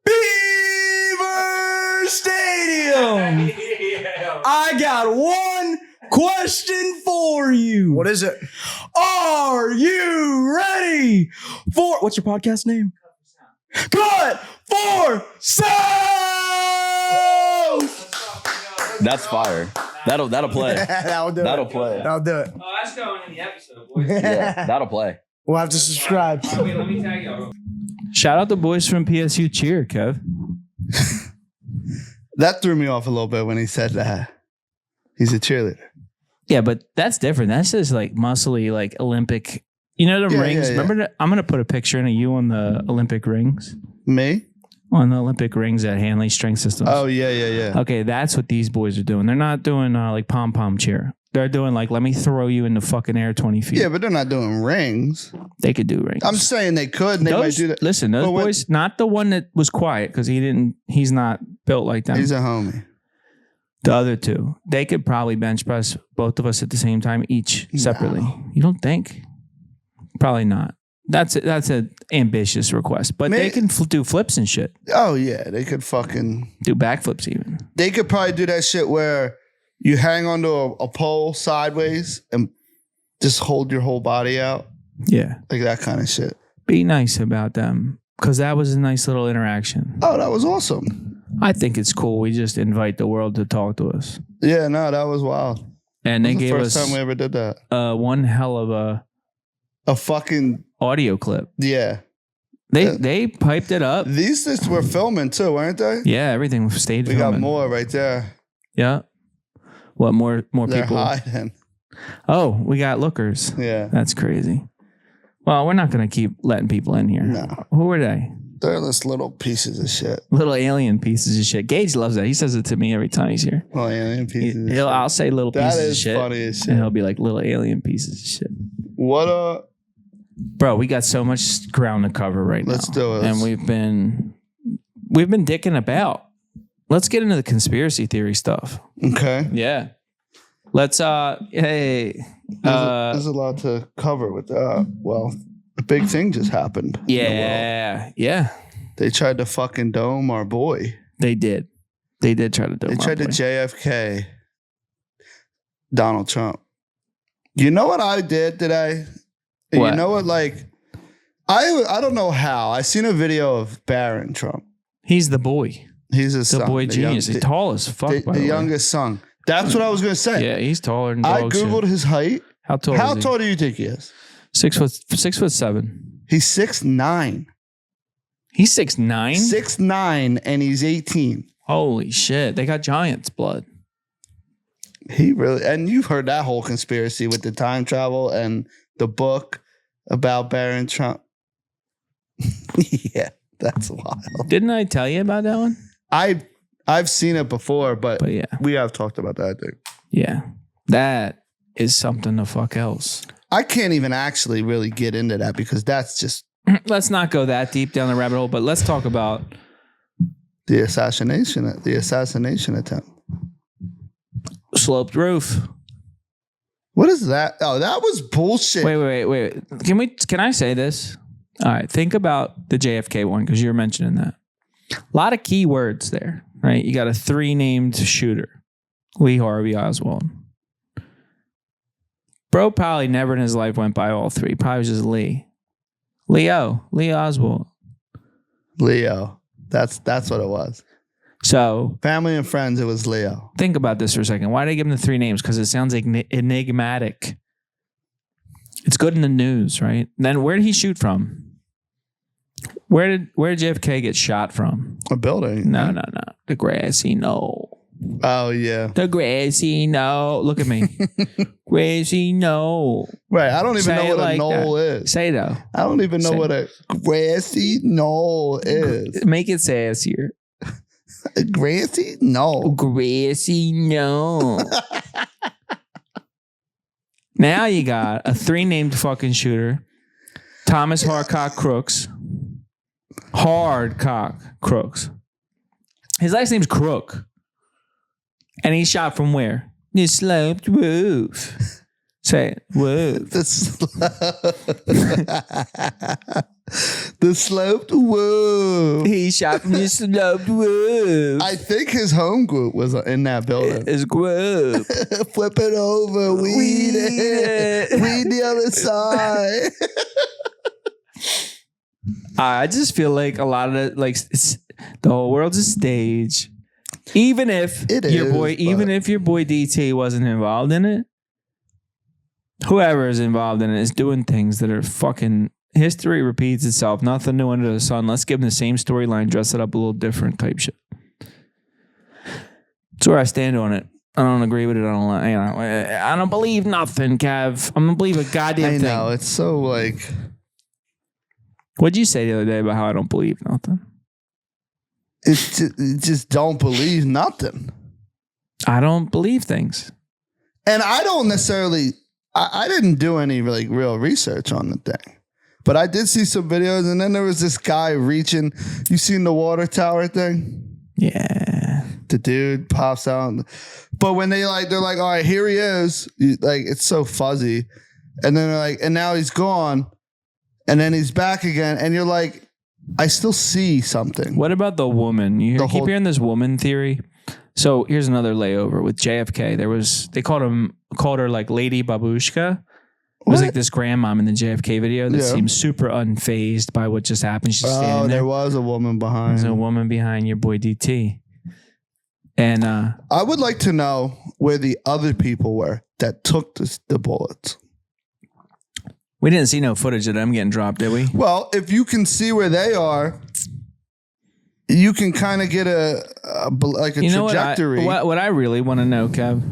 Beaver Stadium! I got one question for you. What is it? Are you ready for... What's your podcast name? Cut for Sound! That's fire. That'll play. That'll do That'll it. play. That'll do it. Oh, that's going in the episode, boys. Yeah, that'll play. We'll have to subscribe. Right, wait, let me tag y'all. Shout out the boys from PSU cheer, Kev. That threw me off a little bit when he said that. He's a cheerleader. Yeah, but that's different. That's just like muscly, like Olympic. You know the rings? Yeah. Remember I'm going to put a picture of you on the Olympic rings. Me? On the Olympic rings at Hanley Strength Systems. Oh, yeah. Okay, that's what these boys are doing. They're not doing like pom-pom cheer. They're doing like, let me throw you in the fucking air 20 feet. Yeah, but they're not doing rings. They could do rings. I'm saying they could. And they might do that. Listen, those boys, not the one that was quiet because he's not built like that. He's a homie. The other two, they could probably bench press both of us at the same time, each separately. No. You don't think? Probably not. That's an ambitious request, but they can do flips and shit. Oh yeah, they could fucking do backflips even. They could probably do that shit where you hang onto a pole sideways and just hold your whole body out. Yeah, like that kind of shit. Be nice about them because that was a nice little interaction. Oh, that was awesome. I think it's cool. We just invite the world to talk to us. Yeah, no, that was wild. And they That was gave the first us time we ever did that. one hell of A fucking audio clip. yeah. They piped it up. These things were filming too, weren't they? Yeah, everything stayed We filming. got more right there. Yeah. What more They're people? hiding. Oh, we got lookers. Yeah. That's crazy. Well, we're not going to keep letting people in here. No. Who were they? They're just little pieces of shit. Little alien pieces of shit. Gage loves that. He says it to me every time he's here. Little alien pieces of shit. I'll say little That pieces of is shit. funny as shit. And he'll be like little alien pieces of shit. What Bro, we got so much ground to cover right now. Let's do it. And we've been dicking about. Let's get into the conspiracy theory stuff. okay. Yeah. Let's hey. There's a lot to cover with that. Well, a big thing just happened. in the world. Yeah. Yeah. They tried to fucking dome our boy. They did. They did try to do They it. tried to JFK Donald Trump. You know what I did today? What? You know what? Like, I don't know how. I seen a video of Barron Trump. He's the boy. He's his The son. boy the genius. young- He's tall as fuck, by the the way. youngest son. That's what I was gonna say. Yeah, he's taller than I dog googled shit. his height. How tall How is he? tall do you think he is? 6'7". He's 6'9". He's 6'9"? 6'9", and he's 18. Holy shit. They got Giants blood. He really, and you've heard that whole conspiracy with the time travel and the book about Barron Trump. Yeah, that's wild. Didn't I tell you about that one? I've seen it before, but But yeah. we have talked about that, I think. Yeah. That is something the fuck else. I can't even actually really get into that because that's just Let's not go that deep down the rabbit hole, but let's talk about the assassination attempt. sloped roof. What is that? Oh, that was bullshit. Wait. Can I say this? All right. Think about the JFK one because you're mentioning that. A lot of key words there, right? You got a 3 named shooter, Lee Harvey Oswald. Bro probably never in his life went by all 3. Probably was just Lee. Lee Oswald. Leo. That's what it was. So Family and friends, it was Leo. think about this for a second. Why did they give him the 3 names? Because it sounds enigmatic. It's good in the news, right? Then where did he shoot from? Where did JFK get shot from? A building. No. The grassy knoll. Oh, yeah. The grassy knoll. Look at me. Grassy knoll. Right. I don't even Say know it what a like knoll that. is. Say it though. I don't even know Say- what a grassy knoll is. Make it sassier. A grassy knoll. Grassy knoll. Now you got a 3 named fucking shooter. Thomas Hardcock Crooks. Hardcock Crooks. His last name's Crook. And he shot from where? The sloped roof. Say it. Roof. The sloped woo. He shot from the sloped roof. I think his home group was in that building. His group. Flip it over. Weed it. Weed the other side. I just feel like a lot of it, like the whole world's a stage. Even if It your is, boy, but- even if your boy DT wasn't involved in it, whoever is involved in it is doing things that are fucking. History repeats itself. Nothing new under the sun. Let's give them the same storyline, dress it up a little different type shit. That's where I stand on it. I don't agree with it. I don't believe nothing, Kev. I don't believe a goddamn I thing. know. It's so like. What'd you say the other day about how I don't believe nothing? Just don't believe nothing. I don't believe things. And I don't necessarily. I didn't do any like real research on the thing. But I did see some videos, and then there was this guy reaching. You seen the water tower thing? Yeah. The dude pops out. But when they're like, all right, here he is. Like, it's so fuzzy. And then they're like, and now he's gone. And then he's back again. And you're like, I still see something. What about the woman? You The keep whole- hearing this woman theory. So here's another layover with JFK. They called her like Lady Babushka. It was What? like this grandmom in the JFK video that Yeah. seems super unfazed by what just happened. She's Oh, standing there there. was a woman behind. There's a woman behind your boy DT. And I would like to know where the other people were that took the bullets. we didn't see no footage of them getting dropped, did we? Well, if you can see where they are, you can kind of get a trajectory. What I really want to know, Kev,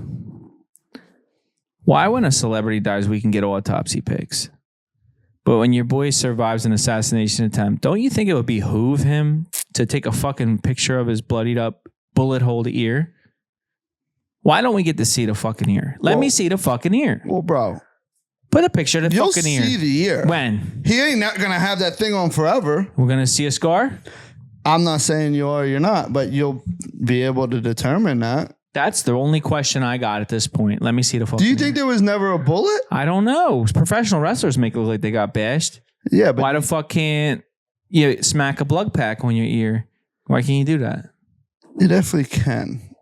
why when a celebrity dies, we can get autopsy pics, but when your boy survives an assassination attempt, don't you think it would behoove him to take a fucking picture of his bloodied up, bullet-holed ear? Why don't we get to see the fucking ear? Let me see the fucking ear. Well, bro, Put a picture of the you'll fucking ear. see the ear. When? He ain't not going to have that thing on forever. We're going to see a scar? I'm not saying you are or you're not, but you'll be able to determine that. That's the only question I got at this point. Let me see the fucking Do you think there was never a bullet? I don't know. Professional wrestlers make it look like they got bashed. Yeah, but Why the fuck can't you smack a blood pack on your ear? Why can't you do that? you definitely can.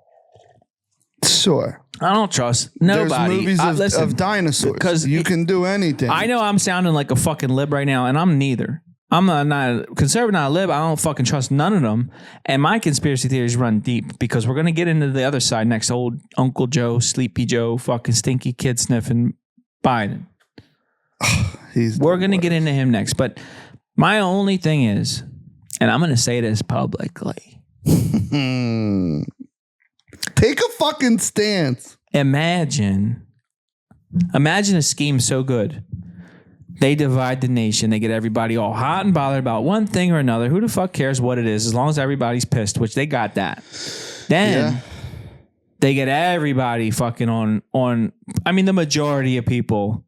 Sure. I don't trust nobody. There's movies Listen, of dinosaurs. because You can do anything. I know I'm sounding like a fucking lib right now, and I'm neither. I'm not conservative, not a lib. I don't fucking trust none of them. And my conspiracy theories run deep because we're going to get into the other side next. Old Uncle Joe, Sleepy Joe, fucking stinky kid sniffing Biden. We're going to get into him next. But my only thing is, and I'm going to say this publicly. Take a fucking stance. Imagine a scheme so good. They divide the nation. They get everybody all hot and bothered about one thing or another. Who the fuck cares what it is as long as everybody's pissed, which they got that. Then they get everybody fucking on. I mean, the majority of people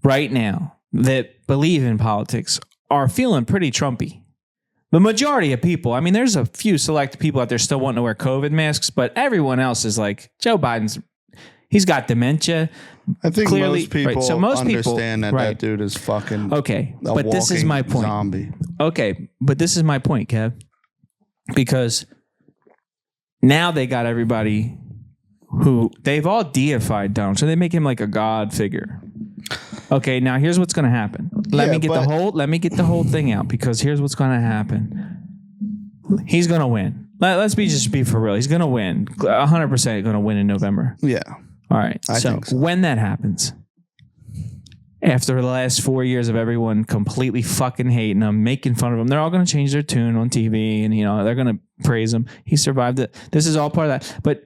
right now that believe in politics are feeling pretty Trumpy. The majority of people, I mean, there's a few select people out there still wanting to wear COVID masks, but everyone else is like, Joe Biden's, he's got dementia. I think Clearly, most people so most understand people, that dude is fucking okay, a but this is walking my point. zombie. Okay, but this is my point, Kev. Because now they got everybody who they've all deified Donald, so they make him like a god figure. Okay, now here's what's going to happen. Let me get the whole thing out because here's what's going to happen. He's going to win. Let's just be for real. He's going to win. 100% going to win in November. Yeah. All right. I think so. When that happens, after the last 4 years of everyone completely fucking hating him, making fun of him, they're all going to change their tune on TV and, they're going to praise him. He survived it. This is all part of that. But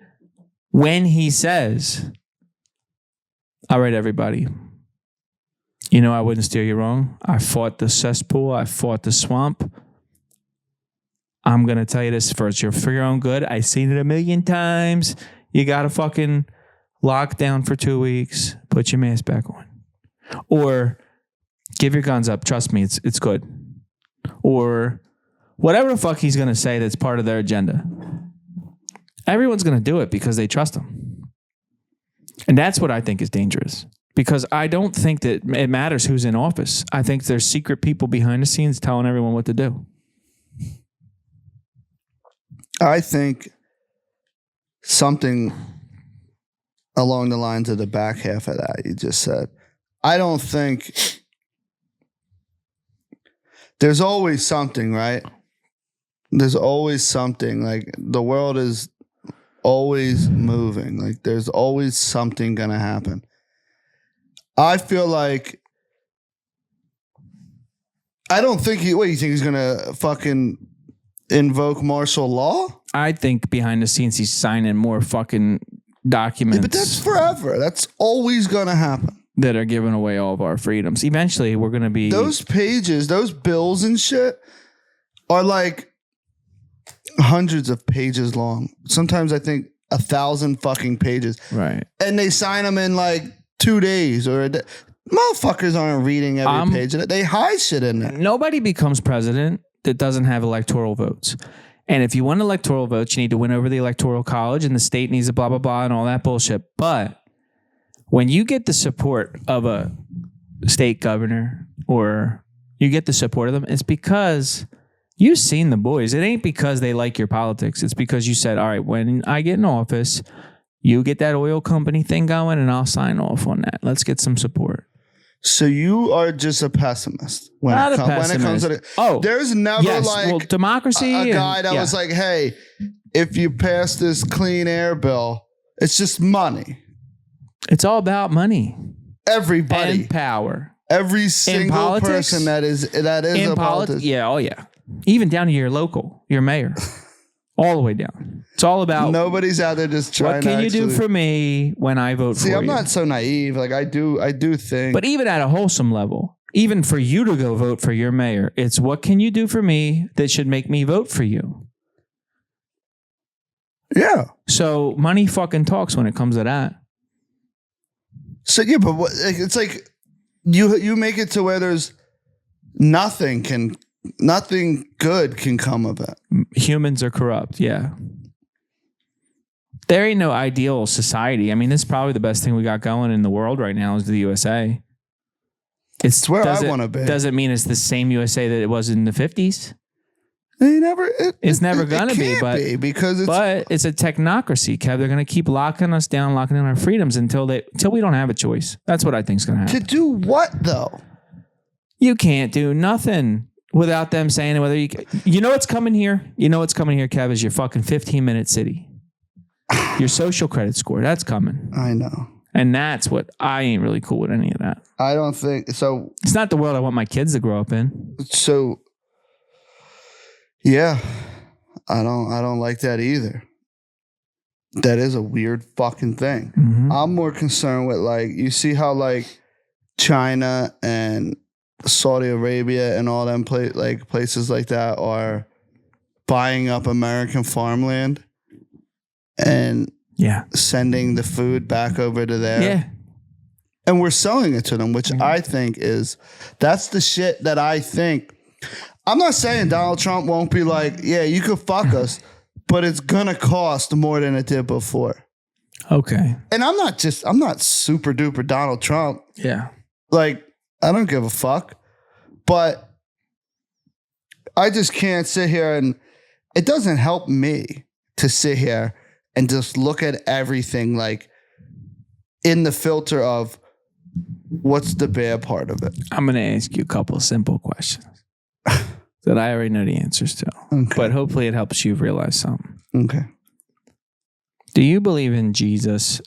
when he says, all right, everybody, I wouldn't steer you wrong. I fought the cesspool. I fought the swamp. I'm going to tell you this first. You're for your own good. I've seen it a million times. You got to fucking lock down for 2 weeks. Put your mask back on. Or give your guns up. Trust me, it's good. Or whatever the fuck he's going to say that's part of their agenda. Everyone's going to do it because they trust him. And that's what I think is dangerous. Because I don't think that it matters who's in office. I think there's secret people behind the scenes telling everyone what to do. I think something along the lines of the back half of that you just said. I don't think there's always something, right? There's always something. Like the world is always moving. Like there's always something going to happen. I feel like I don't think you think he's going to fucking invoke martial law? I think behind the scenes he's signing more fucking documents. Yeah, but that's forever. That's always going to happen. That are giving away all of our freedoms. Eventually we're going to be... Those pages, those bills and shit are like hundreds of pages long. Sometimes I think 1,000 fucking pages. Right. And they sign them in like 2 days or a day. Motherfuckers aren't reading every page of it. They hide shit in there. Nobody becomes president that doesn't have electoral votes. And if you want electoral votes, you need to win over the electoral college and the state needs a blah, blah, blah and all that bullshit. But when you get the support of a state governor or you get the support of them, it's because you've seen the boys. It ain't because they like your politics. It's because you said, all right, when I get in office, you get that oil company thing going and I'll sign off on that. Let's get some support. So you are just a pessimist when Not it a pessimist. when it comes to it. Oh, there's never yes. Well, democracy a guy that yeah. was like, hey, if you pass this clean air bill, it's just money. It's all about money. Everybody. And power. Every single politics, person that is a politician. Yeah, oh yeah. Even down to your local, your mayor. All the way down. It's all about nobody's out there just trying what can you do for me when I vote for you. See, I'm not so naive. Like I do think. But even at a wholesome level, even for you to go vote for your mayor, it's what can you do for me that should make me vote for you? Yeah. So money fucking talks when it comes to that. So yeah, but it's like you make it to where there's nothing good can come of it. Humans are corrupt. Yeah. There ain't no ideal society. I mean, this is probably the best thing we got going in the world right now is the USA. It's where I want to be. Doesn't mean it's the same USA that it was in the 50s. It's never gonna be, but it's a technocracy, Kev. They're gonna keep locking us down, locking down our freedoms until we don't have a choice. That's what I think's gonna happen. To do what though? You can't do nothing without them saying whether you know what's coming here. You know what's coming here, Kev, is your fucking 15-minute city. Your social credit score, that's coming. I know. And that's what I ain't really cool with any of that. I don't think so. It's not the world I want my kids to grow up in. So yeah, I don't like that either. That is a weird fucking thing. Mm-hmm. I'm more concerned with like, you see how like China and Saudi Arabia and all them places like that are buying up American farmland and sending the food back over to there. Yeah. And we're selling it to them, which I think that's the shit that I think. I'm not saying Donald Trump won't be like, yeah, you could fuck us, but it's gonna cost more than it did before. Okay. And I'm not super duper Donald Trump. Yeah. Like, I don't give a fuck. But I just can't sit here and it doesn't help me to sit here and just look at everything like in the filter of what's the bad part of it. I'm gonna ask you a couple of simple questions that I already know the answers to. Okay. But hopefully it helps you realize something. Okay. Do you believe in Jesus?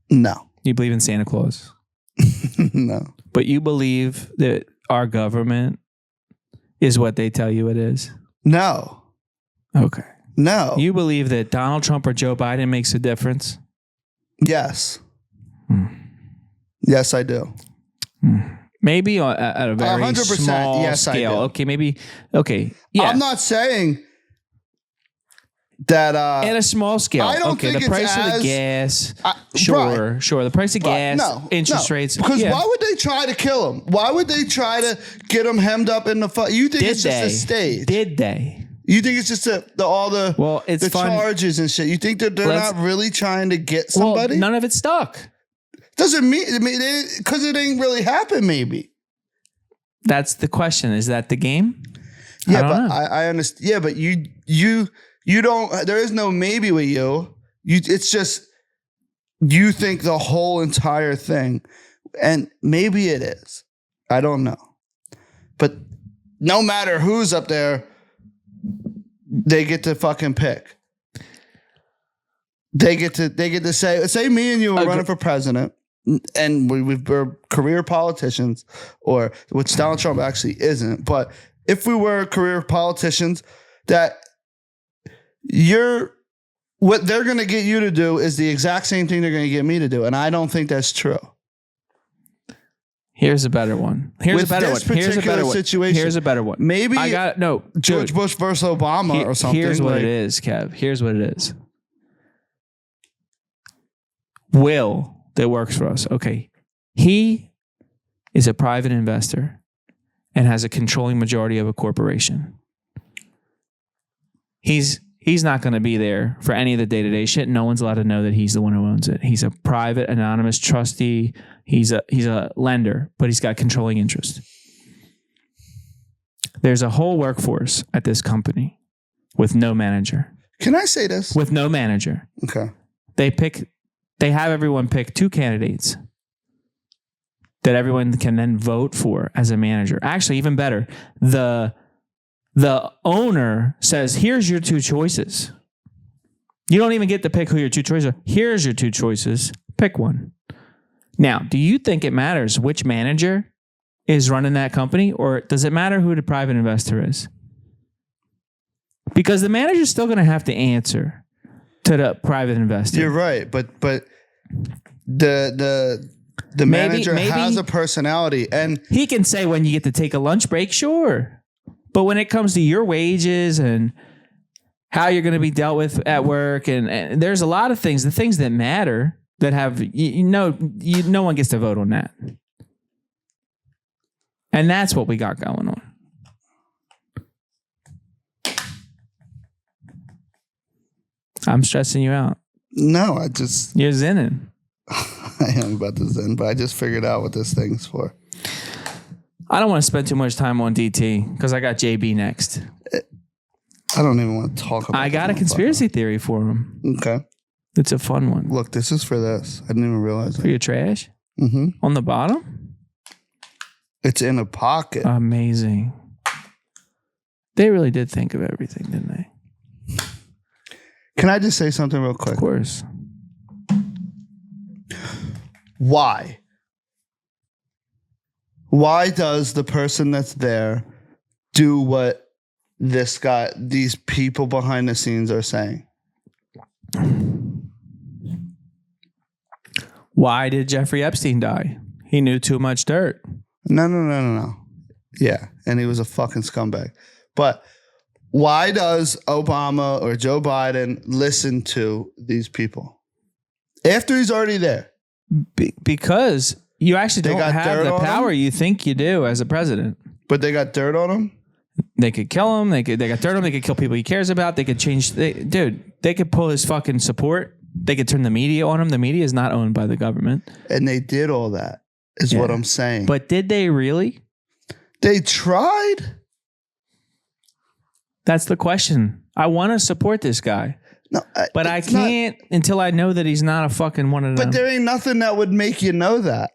No. You believe in Santa Claus? No. But you believe that our government is what they tell you it is? No. Okay. No. You believe that Donald Trump or Joe Biden makes a difference? Yes. Yes, I do. Maybe at a very 100%, small yes, I scale. do. Okay, maybe. Okay. Yeah. I'm not saying that at a small scale. I don't think the price of the gas. Sure. The price of gas, interest rates. Because why would they try to kill him? Why would they try to get him hemmed up in the fight? You think it's just a stage? Did they? You think it's just all the fun. charges and shit? You think that they're not really trying to get somebody? Well, none of it stuck. Doesn't mean because it ain't really happened. Maybe that's the question. Is that the game? Yeah, I understand. Yeah, but you don't. There is no maybe with you. It's just you think the whole entire thing, and maybe it is. I don't know, but no matter who's up there, they get to fucking pick. They get to say me and you are running for president. And we're career politicians, or which Donald Trump actually isn't. But if we were career politicians, that what they're going to get you to do is the exact same thing they're going to get me to do. And I don't think that's true. Here's a better one. Here's a better one. Maybe I got George Bush versus Obama or something. Here's what it is, Kev. Here's what it is. Will that works for us. Okay. He is a private investor and has a controlling majority of a corporation. He's not going to be there for any of the day-to-day shit. No one's allowed to know that he's the one who owns it. He's a private, anonymous trustee. He's a lender, but he's got controlling interest. There's a whole workforce at this company with no manager. Can I say this? With no manager. Okay. They have everyone pick 2 candidates that everyone can then vote for as a manager. Actually, even better, the the owner says, here's your two choices. You don't even get to pick who your two choices are. Here's your two choices. Pick one. Now, do you think it matters which manager is running that company, or does it matter who the private investor is? Because the manager's still going to have to answer to the private investor. You're right, but the manager has a personality, and he can say when you get to take a lunch break, sure. But when it comes to your wages and how you're going to be dealt with at work, and there's a lot of things, the things that matter that have, no one gets to vote on that. And that's what we got going on. I'm stressing you out. No, You're zenning. I am about to zen, but I just figured out what this thing's for. I don't want to spend too much time on DT because I got JB next. I don't even want to talk about it. I got a conspiracy theory for him. Okay. It's a fun one. Look, this is for this. I didn't even realize For it. your trash? Mm-hmm. On the bottom? It's in a pocket. Amazing. They really did think of everything, didn't they? Can I just say something real quick? Of course. Why? Why does the person that's there do what these people behind the scenes are saying? Why did Jeffrey Epstein die? He knew too much dirt. No. Yeah, and he was a fucking scumbag. But why does Obama or Joe Biden listen to these people after he's already there? Because you actually They don't got have dirt the on power him? you think you do as a president. But they got dirt on him? They could kill him. They got dirt on him. They could kill people he cares about. They could change. They could pull his fucking support. They could turn the media on him. The media is not owned by the government. And they did all that, is what I'm saying. But did they really? They tried. That's the question. I want to support this guy. No, But I it's not- can't until I know that he's not a fucking one of them. But there ain't nothing that would make you know that.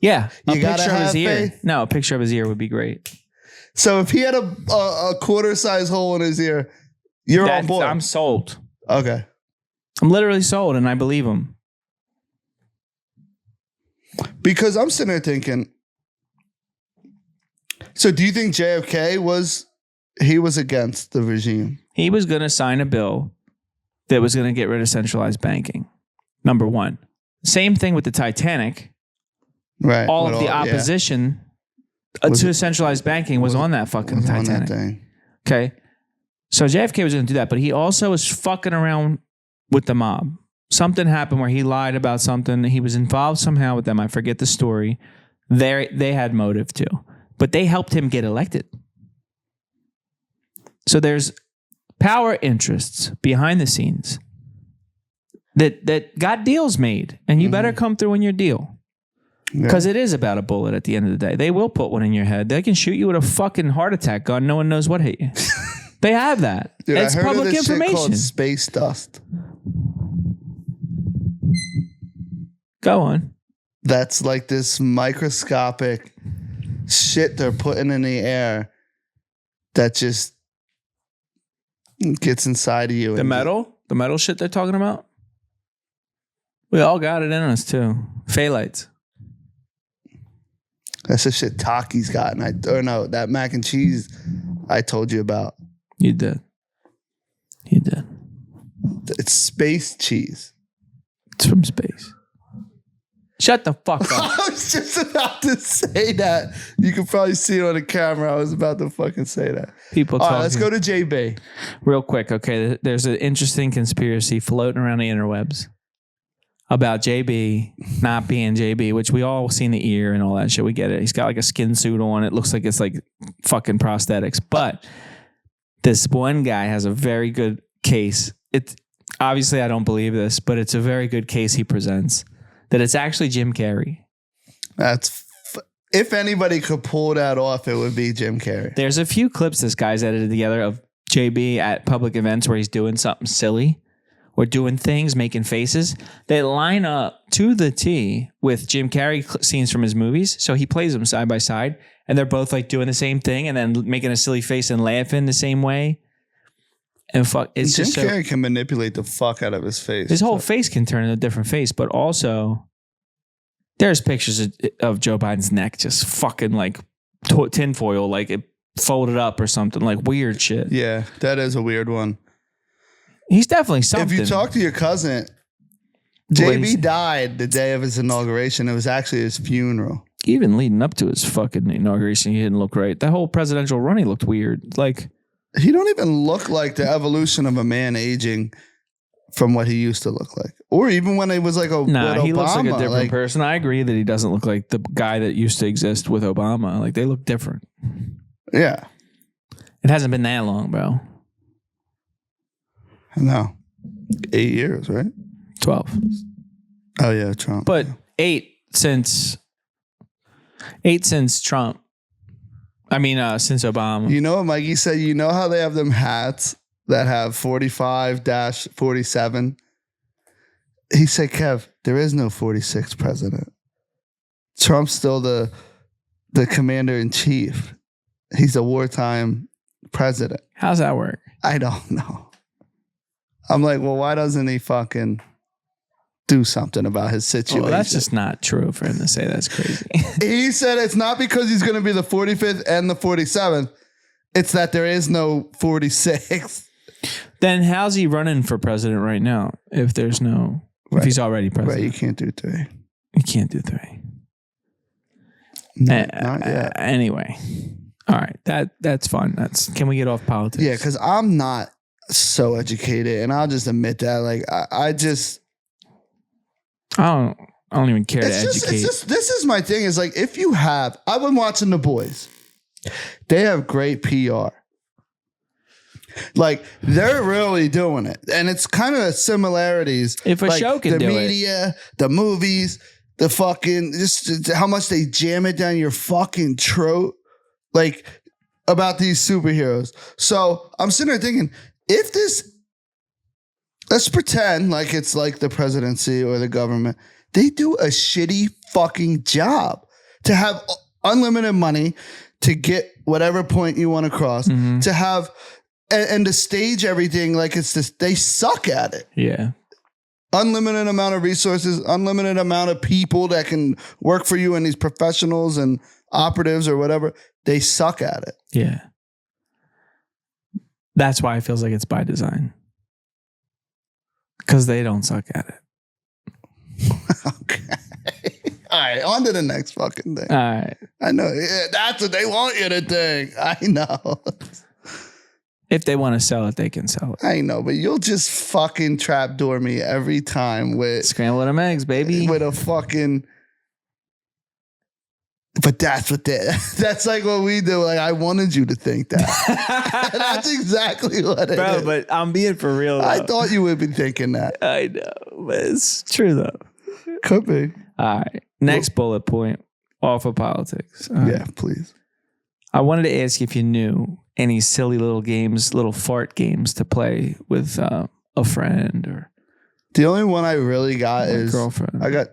Yeah. A You gotta picture of his have ear. faith. No, a picture of his ear would be great. So if he had a quarter size hole in his ear, you're on board. I'm sold. Okay. I'm literally sold, and I believe him. Because I'm sitting there thinking, so do you think JFK was against the regime? He was going to sign a bill that was going to get rid of centralized banking. Number one. Same thing with the Titanic. Right. All With of the opposition to centralized banking was on that fucking was on Titanic. that thing. Okay. So JFK was going to do that, but he also was fucking around with the mob. Something happened where he lied about something. He was involved somehow with them. I forget the story. They had motive too, but they helped him get elected. So there's power interests behind the scenes that got deals made, and you better come through in your deal. Because it is about a bullet at the end of the day. They will put one in your head. They can shoot you with a fucking heart attack gun. No one knows what hit you. They have that. Dude, It's I heard public of this shit information. called space dust. Go on. That's like this microscopic shit they're putting in the air that just gets inside of you. The metal shit they're talking about? We all got it in us too. Phthalates. That's the shit Taki's got. And that mac and cheese I told you about. You did. It's space cheese. It's from space. Shut the fuck up. I was just about to say that. You can probably see it on the camera. I was about to fucking say that. People All talking. right, let's go to JB. Real quick, okay. There's an interesting conspiracy floating around the interwebs about JB not being JB, which we all seen the ear and all that shit. We get it. He's got like a skin suit on. It looks like it's like fucking prosthetics. But this one guy has a very good case. It's obviously I don't believe this, but it's a very good case he presents that it's actually Jim Carrey. If anybody could pull that off, it would be Jim Carrey. There's a few clips this guy's edited together of JB at public events where he's doing something silly, or doing things, making faces, they line up to the T with Jim Carrey scenes from his movies. So he plays them side by side, and they're both like doing the same thing and then making a silly face and laughing the same way. And fuck, it's Jim just Carrey can manipulate the fuck out of his face. his whole face can turn into a different face, but also there's pictures of Joe Biden's neck just fucking like tinfoil, like it folded up or something, like weird shit. Yeah, that is a weird one. He's definitely something. If you talk to your cousin, JB died the day of his inauguration. It was actually his funeral. Even leading up to his fucking inauguration, he didn't look right. That whole presidential run, he looked weird. Like, he don't even look like the evolution of a man aging from what he used to look like. Or even when he was like a nah, he Obama, looks like a different person. I agree that he doesn't look like the guy that used to exist with Obama. Like, they look different. Yeah. It hasn't been that long, bro. No. 8 years, right? 12. Oh, yeah, Trump. But 8 since Trump. I mean, since Obama. You know what Mikey said? You know how they have them hats that have 45-47? He said, Kev, there is no 46th president. Trump's still the commander in chief. He's a wartime president. How's that work? I don't know. I'm like, well, why doesn't he fucking do something about his situation? Well, that's just not true for him to say. That's crazy. He said it's not because he's going to be the 45th and the 47th. It's that there is no 46th. Then how's he running for president right now if there's no... Right. If he's already president? Right, you can't do 3. You can't do 3. Not yet. Anyway. All right. That's fun. Can we get off politics? Yeah, because I'm not so educated, and I'll just admit that. Like, I don't even care to educate. This is my thing. Is like, if you have, I've been watching The Boys. They have great PR. Like, they're really doing it, and it's kind of similarities. If a like show can the do media, the movies, the fucking just how much they jam it down your fucking throat, like about these superheroes. So I'm sitting there thinking, if this, let's pretend like it's like the presidency or the government, they do a shitty fucking job to have unlimited money to get whatever point you want to cross, to have and to stage everything like it's this. They suck at it. Yeah. Unlimited amount of resources, unlimited amount of people that can work for you and these professionals and operatives or whatever. They suck at it. Yeah. That's why it feels like it's by design. Because they don't suck at it. Okay. All right, on to the next fucking thing. All right. I know. Yeah, that's what they want you to think. I know. If they want to sell it, they can sell it. I know, but you'll just fucking trapdoor me every time with Scrambled them eggs, baby. with a fucking. But that's what that's like what we do. Like, I wanted you to think that. That's exactly what it is. But I'm being for real, though. I thought you would be thinking that. I know, but it's true, though. Could be. All right. Next bullet point, off of politics. All right. Yeah, please. I wanted to ask if you knew any silly little games, little fart games to play with a friend or The only one I really got a is girlfriend. I got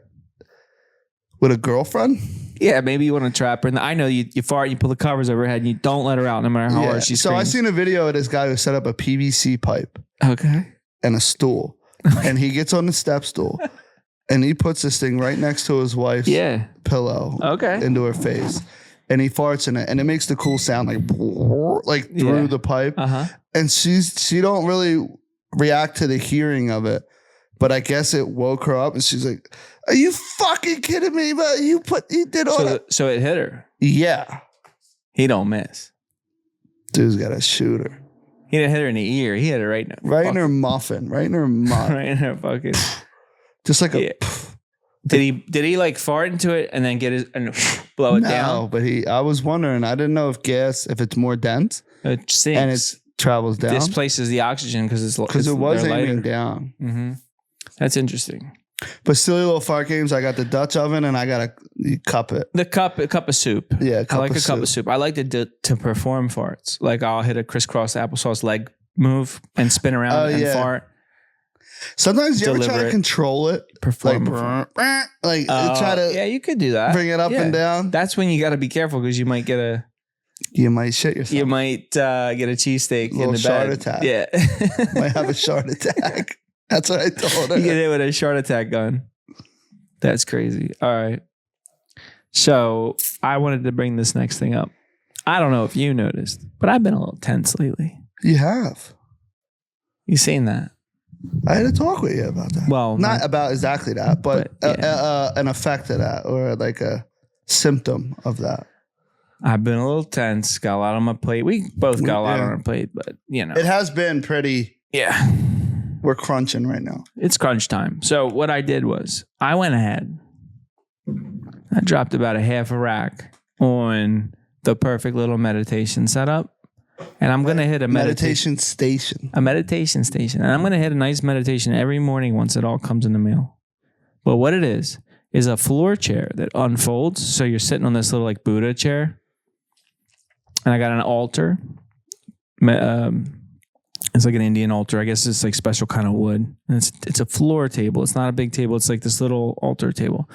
with a girlfriend. Yeah, maybe you want to trap her. And I know you fart, you pull the covers over her head, and you don't let her out no matter how hard she So I screams. seen a video of this guy who set up a PVC pipe Okay. and a stool, and he gets on the step stool, and he puts this thing right next to his wife's Yeah. pillow, Okay. into her face, and he farts in it, and it makes the cool sound like through Yeah. the pipe, Uh-huh. and she don't really react to the hearing of it, but I guess it woke her up, and she's like, "Are you fucking kidding me? But you did all that." So it hit her. Yeah, He don't miss. dude's got a shooter He didn't hit her in the ear. He hit her right in her right in her muffin, right in her mouth, right in her fucking. just like a. Yeah. Did he like fart into it and then get his and blow it No, down? but I was wondering. I didn't know if it's more dense It sinks. and it travels down displaces the oxygen because it was they're aiming lighter. down. Mm-hmm. That's interesting. But silly little fart games. I got the Dutch oven and I got a cup it. A cup of soup. Yeah, I like a cup of soup. I like to perform farts. Like I'll hit a crisscross applesauce leg move and spin around and yeah. fart. Sometimes you ever try to Deliberate. control it, Perform. like try to yeah, you could do that. bring it up and down. That's when you got to be careful because you might get You might shit yourself. get a cheesesteak in Little the shard bed. attack. Yeah, Might have a shard attack. That's what I told her. you get hit with a shard attack gun. That's crazy. All right. So I wanted to bring this next thing up. I don't know if you noticed, but I've been a little tense lately. You have. You seen that? I had to talk with you about that. Well, not about exactly that, but an effect of that, or like a symptom of that. I've been a little tense. Got a lot on my plate. We both got a lot on our plate, but you know, It has been pretty. yeah, We're crunching right now. it's crunch time. So what I did was I went ahead. I dropped about a half a rack on the perfect little meditation setup. And I'm going to hit a meditation station. A meditation station. And I'm going to hit a nice meditation every morning once it all comes in the mail. But what it is a floor chair that unfolds. So you're sitting on this little like Buddha chair. And I got an altar. It's like an Indian altar. I guess it's like special kind of wood. And it's a floor table. It's not a big table. It's like this little altar table.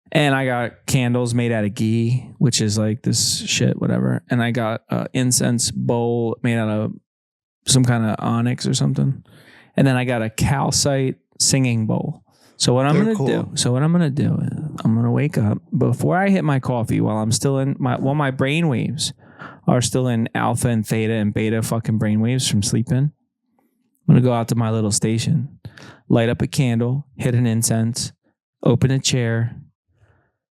And I got candles made out of ghee, which is like this shit, whatever. And I got an incense bowl made out of some kind of onyx or something. And then I got a calcite singing bowl. So what I'm going to do is I'm going to wake up before I hit my coffee while I'm still in my brain waves are still in alpha and theta and beta fucking brain waves from sleeping. I'm going to go out to my little station, light up a candle, hit an incense, open a chair,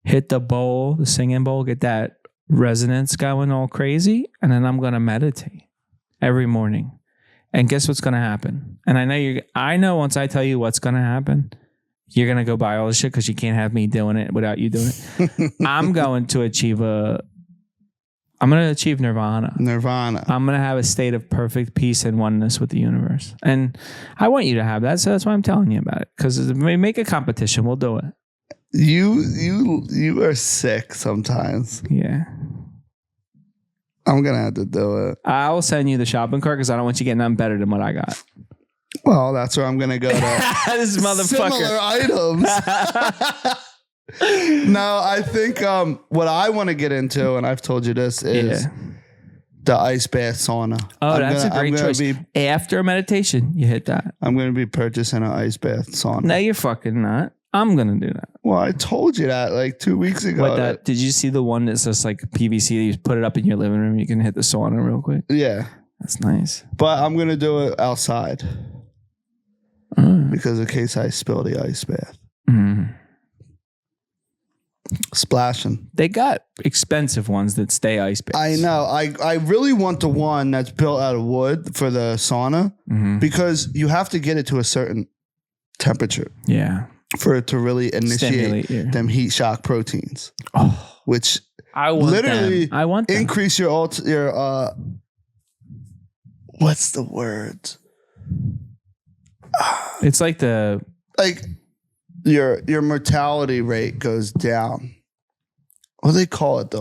hit the bowl, the singing bowl, get that resonance going all crazy. And then I'm going to meditate every morning. And guess what's going to happen? And I know once I tell you what's going to happen, you're going to go buy all this shit because you can't have me doing it without you doing it. I'm going to achieve nirvana. I'm going to have a state of perfect peace and oneness with the universe. And I want you to have that. So that's why I'm telling you about it. Because we make a competition. We'll do it. You are sick sometimes. Yeah. I'm going to have to do it. I will send you the shopping cart because I don't want you getting nothing better than what I got. Well, that's where I'm going to go to. This motherfucker. Similar items. No, I think what I want to get into, and I've told you this, is the ice bath sauna. Oh, that's a great choice. After meditation, you hit that. I'm going to be purchasing an ice bath sauna. No, you're fucking not. I'm going to do that. Well, I told you that like 2 weeks ago. Did you see the one that's just like PVC? You put it up in your living room. You can hit the sauna real quick. Yeah. That's nice. But I'm going to do it outside. Because in case I spill the ice bath. Splashing. They got expensive ones that stay ice baths. I know. I really want the one that's built out of wood for the sauna because you have to get it to a certain temperature. Yeah. For it to really initiate them heat shock proteins. Which I want literally them. I want them. Increase your what's the word? It's like your mortality rate goes down. What do they call it?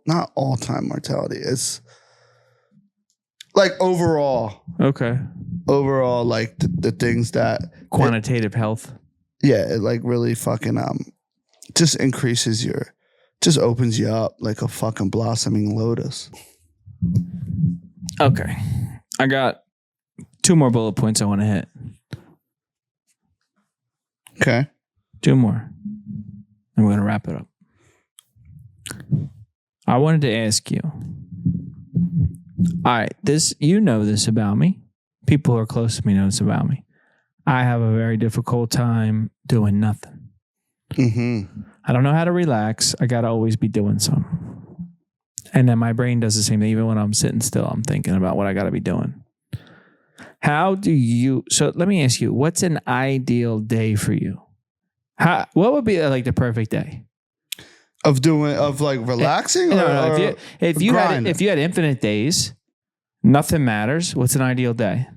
Not all-time mortality. It's like overall. Okay. Overall, like the things that quantitative health. Yeah, it like really fucking just increases just opens you up like a fucking blossoming lotus. Okay. I got 2 more bullet points I want to hit. Okay. 2 more. And we're going to wrap it up. I wanted to ask you. All right, you know this about me. People who are close to me know this about me. I have a very difficult time doing nothing. I don't know how to relax. I got to always be doing something. And then my brain does the same thing. Even when I'm sitting still, I'm thinking about what I got to be doing. So let me ask you, what's an ideal day for you? What would be like the perfect day? Of relaxing? If you had infinite days, nothing matters. What's an ideal day?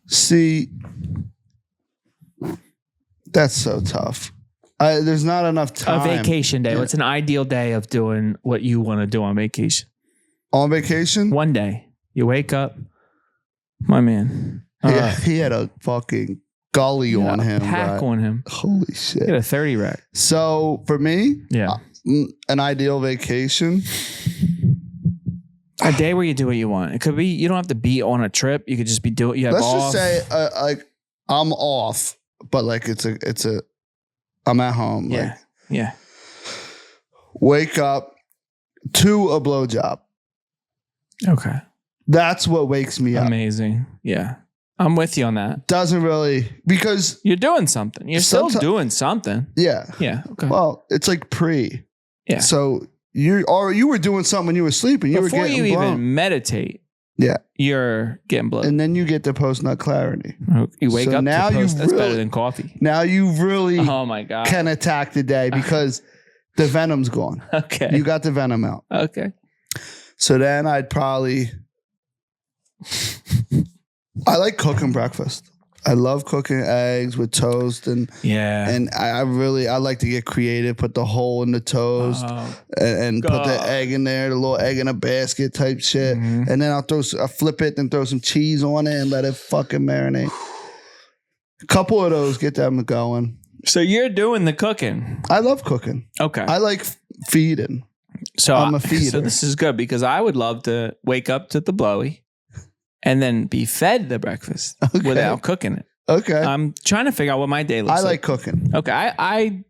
See, that's so tough. There's not enough time. A vacation day. Yeah. What's an ideal day of doing what you want to do on vacation? On vacation? One day. You wake up. My man. He had a fucking gully on him. Pack bro. on him. Holy He shit. had a 30 rack. So for me, Yeah. an ideal vacation. A day where you do what you want. It could be, you don't have to be on a trip. You could just be doing, you have Let's off. just say like I'm off, but like it's a I'm at home. Yeah. Like Yeah. wake up to a blowjob. Okay. That's what wakes me up. Amazing. Yeah. I'm with you on that. Doesn't really, because You're doing something. You're still Someti- doing something. yeah. Yeah. Okay. Well, it's like pre. Yeah. So you were doing something when you were sleeping. You Before were getting you blown. even meditate, Yeah. you're getting blown. And then you get the post nut clarity. You wake So up now to you post. That's better really- than coffee. Now you really Oh my God. can attack the day because the venom's gone. Okay. You got the venom out. Okay. So then I'd probably, I like cooking breakfast. I love cooking eggs with toast and Yeah. I like to get creative, put the hole in the toast Oh. and put the God. egg in there, the little egg in a basket type shit. Mhm. And then I'll flip it and throw some cheese on it and let it fucking marinate. A couple of those, get them going. So you're doing the cooking. I love cooking. Okay. I like feeding. So I'm a So feeder. this is good because I would love to wake up to the blowy and then be fed the breakfast Okay. without cooking it. Okay. I'm trying to figure out what my day looks I like cooking. Okay. I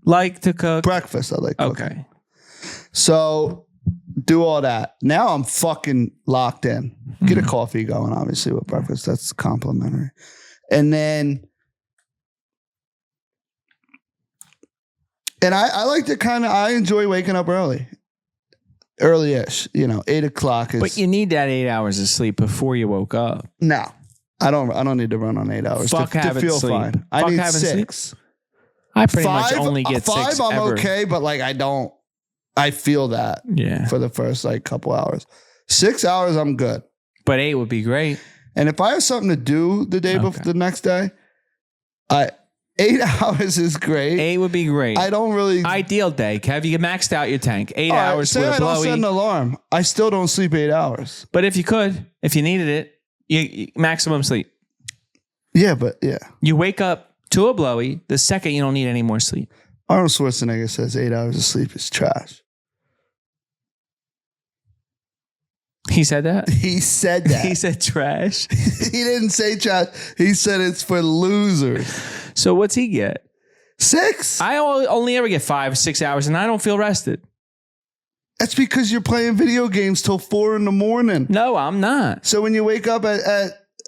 like to cook. Breakfast, I like cooking. Okay. So do all that. Now I'm fucking locked in. Get Mm-hmm. a coffee going, obviously, with breakfast. That's complimentary. And then, and I like to I enjoy waking up early-ish, 8 o'clock is. But you need that 8 hours of sleep before you woke up. No, I don't need to run on 8 hours Fuck to having feel sleep. fine. I Fuck need having sleep. 6. I pretty much only get 5, 6 I'm ever. okay, but like I feel that Yeah. for the first like couple hours. 6 hours, I'm good. But 8 would be great. And if I have something to do the day before Okay. the next day, 8 hours is great. 8 would be great. I don't really. Ideal day, Kev. You maxed out your tank. 8 All right, hours say with a I don't set an blowy. alarm. I still don't sleep 8 hours. But if you could, if you needed it, you maximum sleep. Yeah, but yeah. You wake up to a blowy the second you don't need any more sleep. Arnold Schwarzenegger says 8 hours of sleep is trash. He said that? He said that. He said trash. He didn't say trash. He said it's for losers. So what's he get? 6. I only ever get 5, 6 hours and I don't feel rested. That's because you're playing video games till 4 a.m. No, I'm not. So when you wake up at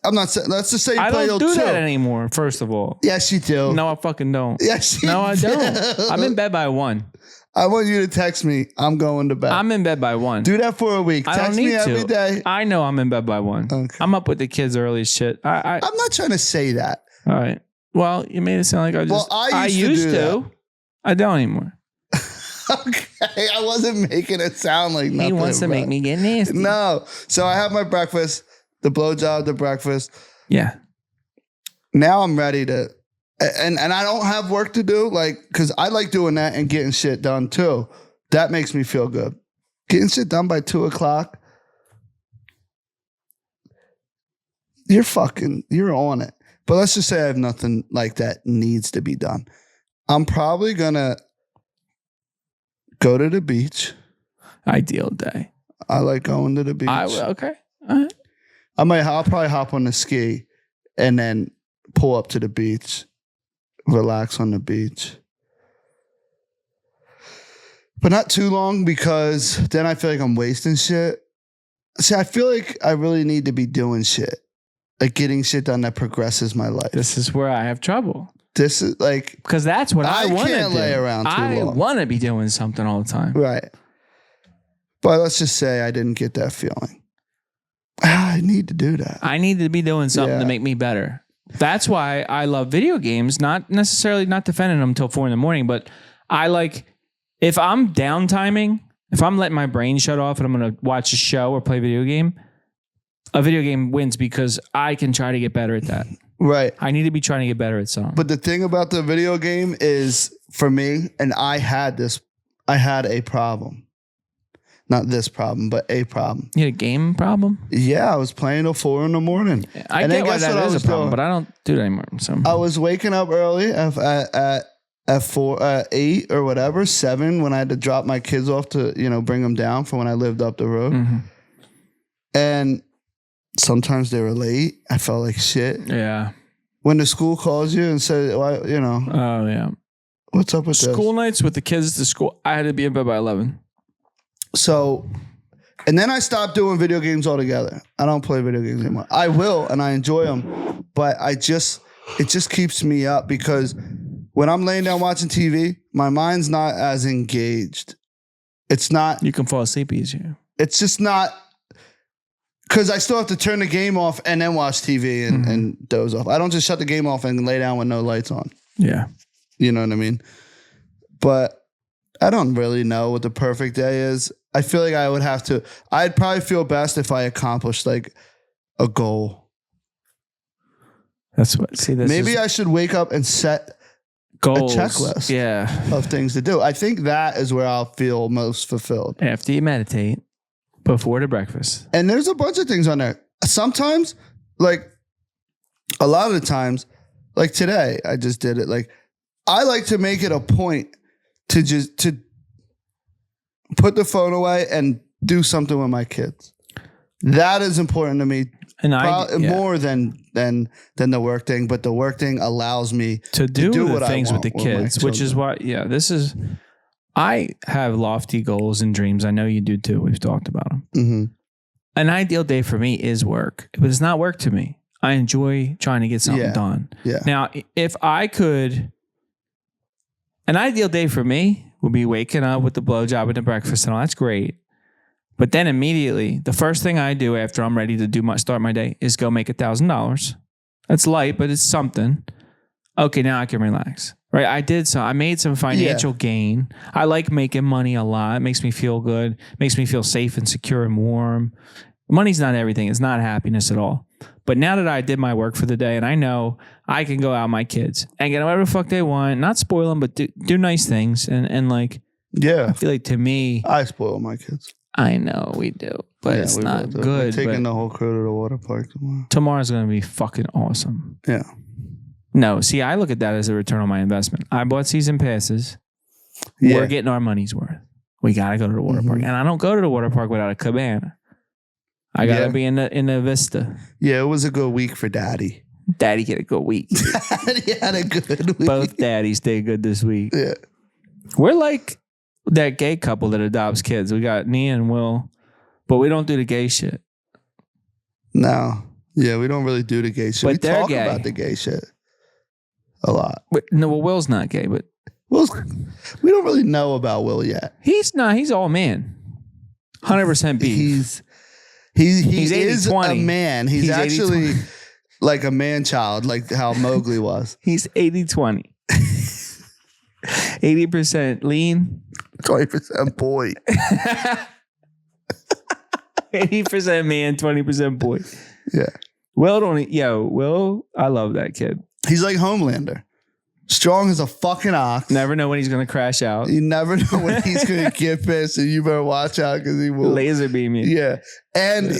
I'm not saying, let's just say you I play don't till do 2. that anymore, first of all. Yes, you do. No, I fucking don't. Yes, you No, I do. don't. I'm in bed by 1. I want you to text me. I'm going to bed. I'm in bed by 1. Do that for a week. I don't Text need me every to. day. I know I'm in bed by 1. Okay. I'm up with the kids early as shit. I'm not trying to say that. All right. Well, you made it sound like I just. Well, I used to do that. I don't anymore. Okay, I wasn't making it sound like nothing. He wants to make but- me get nasty. No. So I have my breakfast, the blowjob, the breakfast. Yeah. Now I'm ready to, and I don't have work to do, like, because I like doing that and getting shit done too. That makes me feel good. Getting shit done by 2 o'clock. You're on it. But let's just say I have nothing like that needs to be done. I'm probably gonna go to the beach. Ideal day. I like going to the beach. Okay. All right. I'll probably hop on the ski and then pull up to the beach, relax on the beach. But not too long because then I feel like I'm wasting shit. See, I feel like I really need to be doing shit. Like getting shit done that progresses my life. This is where I have trouble. This is like, Because that's what I I want to do. can't lay around too I long. want to be doing something all the time. right. But let's just say I didn't get that feeling. I need to do that. I need to be doing something Yeah. to make me better. That's why I love video games, not necessarily not defending them until 4 a.m, but I like, if I'm downtiming, if I'm letting my brain shut off and I'm going to watch a show or play a video game wins because I can try to get better at that. Right. I need to be trying to get better at something. But the thing about the video game is, for me, and I had a problem. Not this problem, but a problem. You had a game problem? Yeah, I was playing till 4 a.m. I And get then why guess what I that is was a problem, doing? but I don't do that anymore. So I was waking up early at 8 or whatever, 7 when I had to drop my kids off to, bring them down from when I lived up the road. Mm-hmm. And sometimes they were late. I felt like shit. yeah. When the school calls you and says, well, Oh yeah. what's up with School this? nights with the kids to school. I had to be in bed by 11. So, and then I stopped doing video games altogether. I don't play video games anymore. I will, and I enjoy them, but it just keeps me up because when I'm laying down watching TV, my mind's not as engaged. It's not. You can fall asleep easier. It's just not. Because I still have to turn the game off and then watch TV and doze off. I don't just shut the game off and lay down with no lights on. Yeah. You know what I mean? But I don't really know what the perfect day is. I feel like I'd probably feel best if I accomplished like a goal. That's what. See, this Maybe is I should wake up and set goals. a checklist Yeah. of things to do. I think that is where I'll feel most fulfilled. After you meditate, before the breakfast. And there's a bunch of things on there. Sometimes, like a lot of the times, like today, I just did it. Like I like to make it a point to put the phone away and do something with my kids. That is important to me. And More than the work thing, but the work thing allows me to do the what I things with want the kids, which is why, I have lofty goals and dreams. I know you do too. We've talked about them. Mm-hmm. An ideal day for me is work, but it's not work to me. I enjoy trying to get something done. Yeah. Now, if I could, an ideal day for me would be waking up with the blowjob and the breakfast and all. That's great. But then immediately, the first thing I do after I'm ready to start my day is go make $1,000. That's light, but it's something. Okay, now I can relax. Right? I made some financial gain. I like making money a lot. It makes me feel good. Makes me feel safe and secure and warm. Money's not everything. It's not happiness at all. But now that I did my work for the day and I know I can go out with my kids and get whatever the fuck they want, not spoil them, but do nice things. And like, I feel like to me, I spoil my kids. I know we do, but it's not good. We're taking the whole crew to the water park tomorrow. Tomorrow's going to be fucking awesome. Yeah. No, see, I look at that as a return on my investment. I bought season passes. Yeah. We're getting our money's worth. We got to go to the water park. And I don't go to the water park without a cabana. I got to be in the Vista. Yeah, it was a good week for Daddy. Daddy had a good week. Daddy had a good week. Both daddies stayed good this week. Yeah. We're like that gay couple that adopts kids. We got Nia and Will, but we don't do the gay shit. No. Yeah, we don't really do the gay shit. But we they're talk gay. about the gay shit a lot. Will's not gay, but We don't really know about Will yet. he's not. He's all man. 100% beef. He He's is 80-20. a man. He's actually like a man child, like how Mowgli was. He's 80-20. 80% lean. 20% boy. 80% man, 20% boy. Yeah. Will, I love that kid. He's like Homelander. Strong as a fucking ox. Never know when he's going to crash out. You never know when he's going to get pissed, and you better watch out because he will. Laser beam you. Yeah. And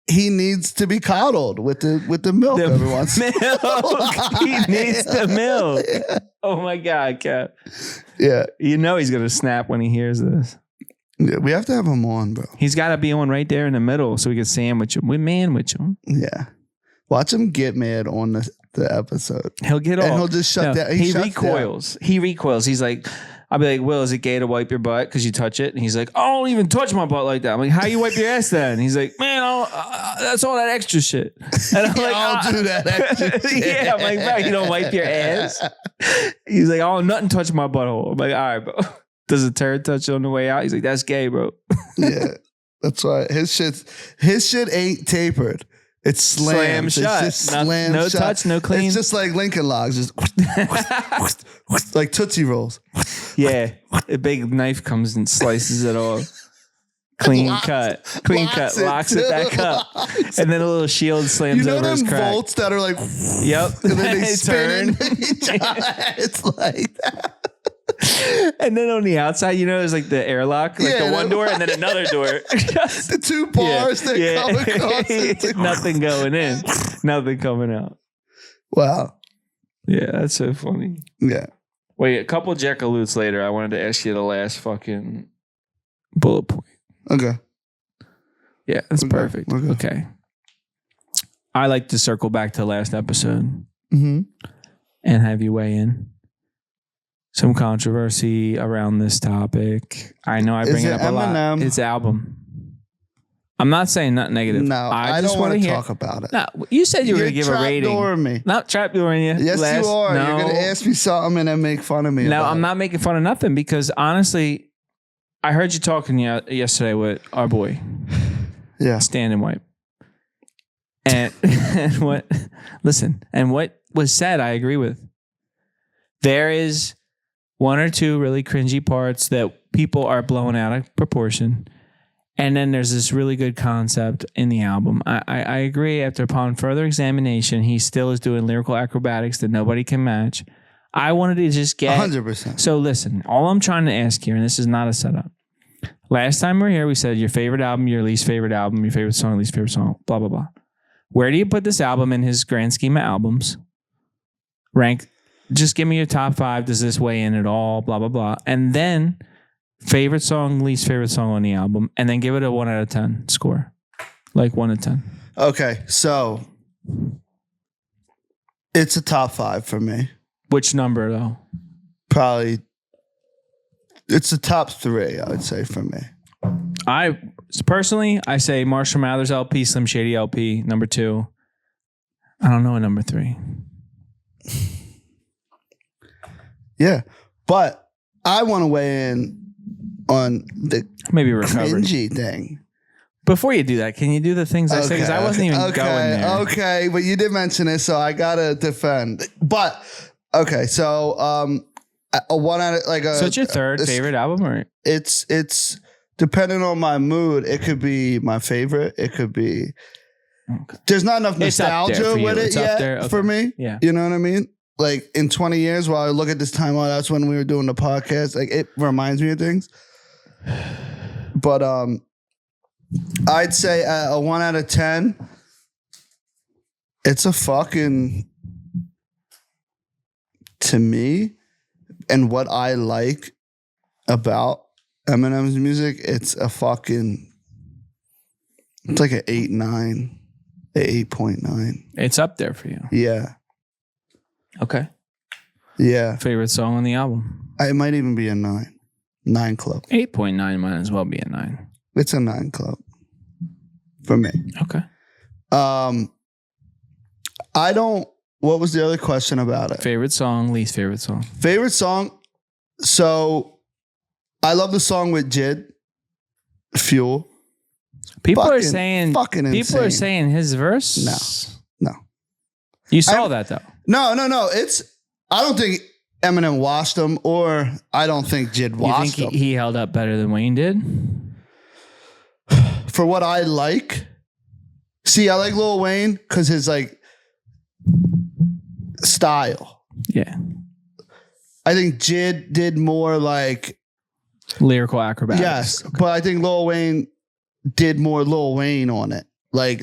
he needs to be coddled with the milk every once in a while. He needs the milk. Yeah. Oh my God, Cap. Yeah. You know he's going to snap when he hears this. Yeah. We have to have him on, bro. He's got to be on right there in the middle so we can sandwich him. We manwich him. Yeah. Watch him get mad on the episode. He'll get off. And he'll just shut down. He shuts recoils. He recoils. He's like, I'll be like, Will, is it gay to wipe your butt because you touch it? And he's like, I don't even touch my butt like that. I'm like, how you wipe your ass then? And he's like, man, that's all that extra shit. And I'm like, I'll do that extra shit. Yeah, I'm like, bro, you don't wipe your ass. He's like, oh, nothing touch my butthole. I'm like, all right, bro. Does a turd touch on the way out? He's like, that's gay, bro. Yeah. That's right. His shit ain't tapered. It's Slam slams. shut. It's just slam No shut. touch, no clean. It's just like Lincoln Logs, just like Tootsie Rolls. Yeah. A big knife comes and slices it off. Clean cut. Locks it back up. And then a little shield slams over his crack. Bolts that are like, Yep. and then they spin. turn. It's like that. And then on the outside, you know, there's like the airlock, like Yeah, the one door and then another door. The two bars that come across. Nothing going in, nothing coming out. Wow. Yeah, that's so funny. Yeah. Wait, a couple jackaloots later, I wanted to ask you the last fucking bullet point. Okay. Yeah, that's Okay, perfect. okay. Okay. I like to circle back to last episode Mm-hmm. and have you weigh in. Some controversy around this topic. I know I bring Is it it up a lot. Eminem? It's album. I'm not saying nothing negative. No, I just don't want want to hear. talk about it. No, you said you were going to give a rating. Trapdooring me. Not trapdooring you. Yes, you are. No. You're going to ask me something and then make fun of me. No, about I'm it. not making fun of nothing because honestly, I heard you talking yesterday with our boy, Yeah. Stand and Wipe. And what was said, I agree with. There is one or two really cringy parts that people are blowing out of proportion. And then there's this really good concept in the album. I agree. Upon further examination, he still is doing lyrical acrobatics that nobody can match. I wanted to just get 100%. So listen, all I'm trying to ask here, and this is not a setup. Last time we were here, we said your favorite album, your least favorite album, your favorite song, least favorite song, blah, blah, blah. Where do you put this album in his grand scheme of albums? Rank, just give me your top 5. Does this weigh in at all? Blah, blah, blah. And then favorite song, least favorite song on the album, and then give it a 1 out of 10 score. Like 1 to 10. Okay, so it's a top 5 for me. Which number though? Probably, it's a top 3, I would say, for me. I say Marshall Mathers LP, Slim Shady LP, number 2. I don't know a number 3. Yeah, but I want to weigh in on the Maybe recovered. cringy thing. Before you do that, can you do the things I say? Because I wasn't even going there. Okay, but you did mention it, so I gotta defend. But okay, so a 1 out of like a. So it's your third favorite album, or It's depending on my mood. It could be my favorite. It could be. Okay. There's not enough It's up there nostalgia for you. with it It's up yet there. Okay. for me. Yeah. You know what I mean? Like in 20 years, while I look at this timeline, that's when we were doing the podcast. Like it reminds me of things. But I'd say a 1 out of 10. It's a fucking, to me, and what I like about Eminem's music, it's a fucking, it's like an 8.9, 8.9. it's up there for you? Yeah. Okay. Yeah. Favorite song on the album? It might even be a 9. 9 club. 8.9 might as well be a 9. It's a 9 club for me. Okay. I don't, what was the other question about it? Favorite song, least favorite song? Favorite song. So I love the song with Jid, Fuel. People are Fucking saying insane. saying his verse. No. You saw that though. No. I don't think Eminem washed him, or I don't think Jid You washed think him. he held up better than Wayne did? For what I like, see, I like Lil Wayne because his like style. Yeah. I think Jid did more like, Lyrical acrobatics. yes, but I think Lil Wayne did more Lil Wayne on it. Like,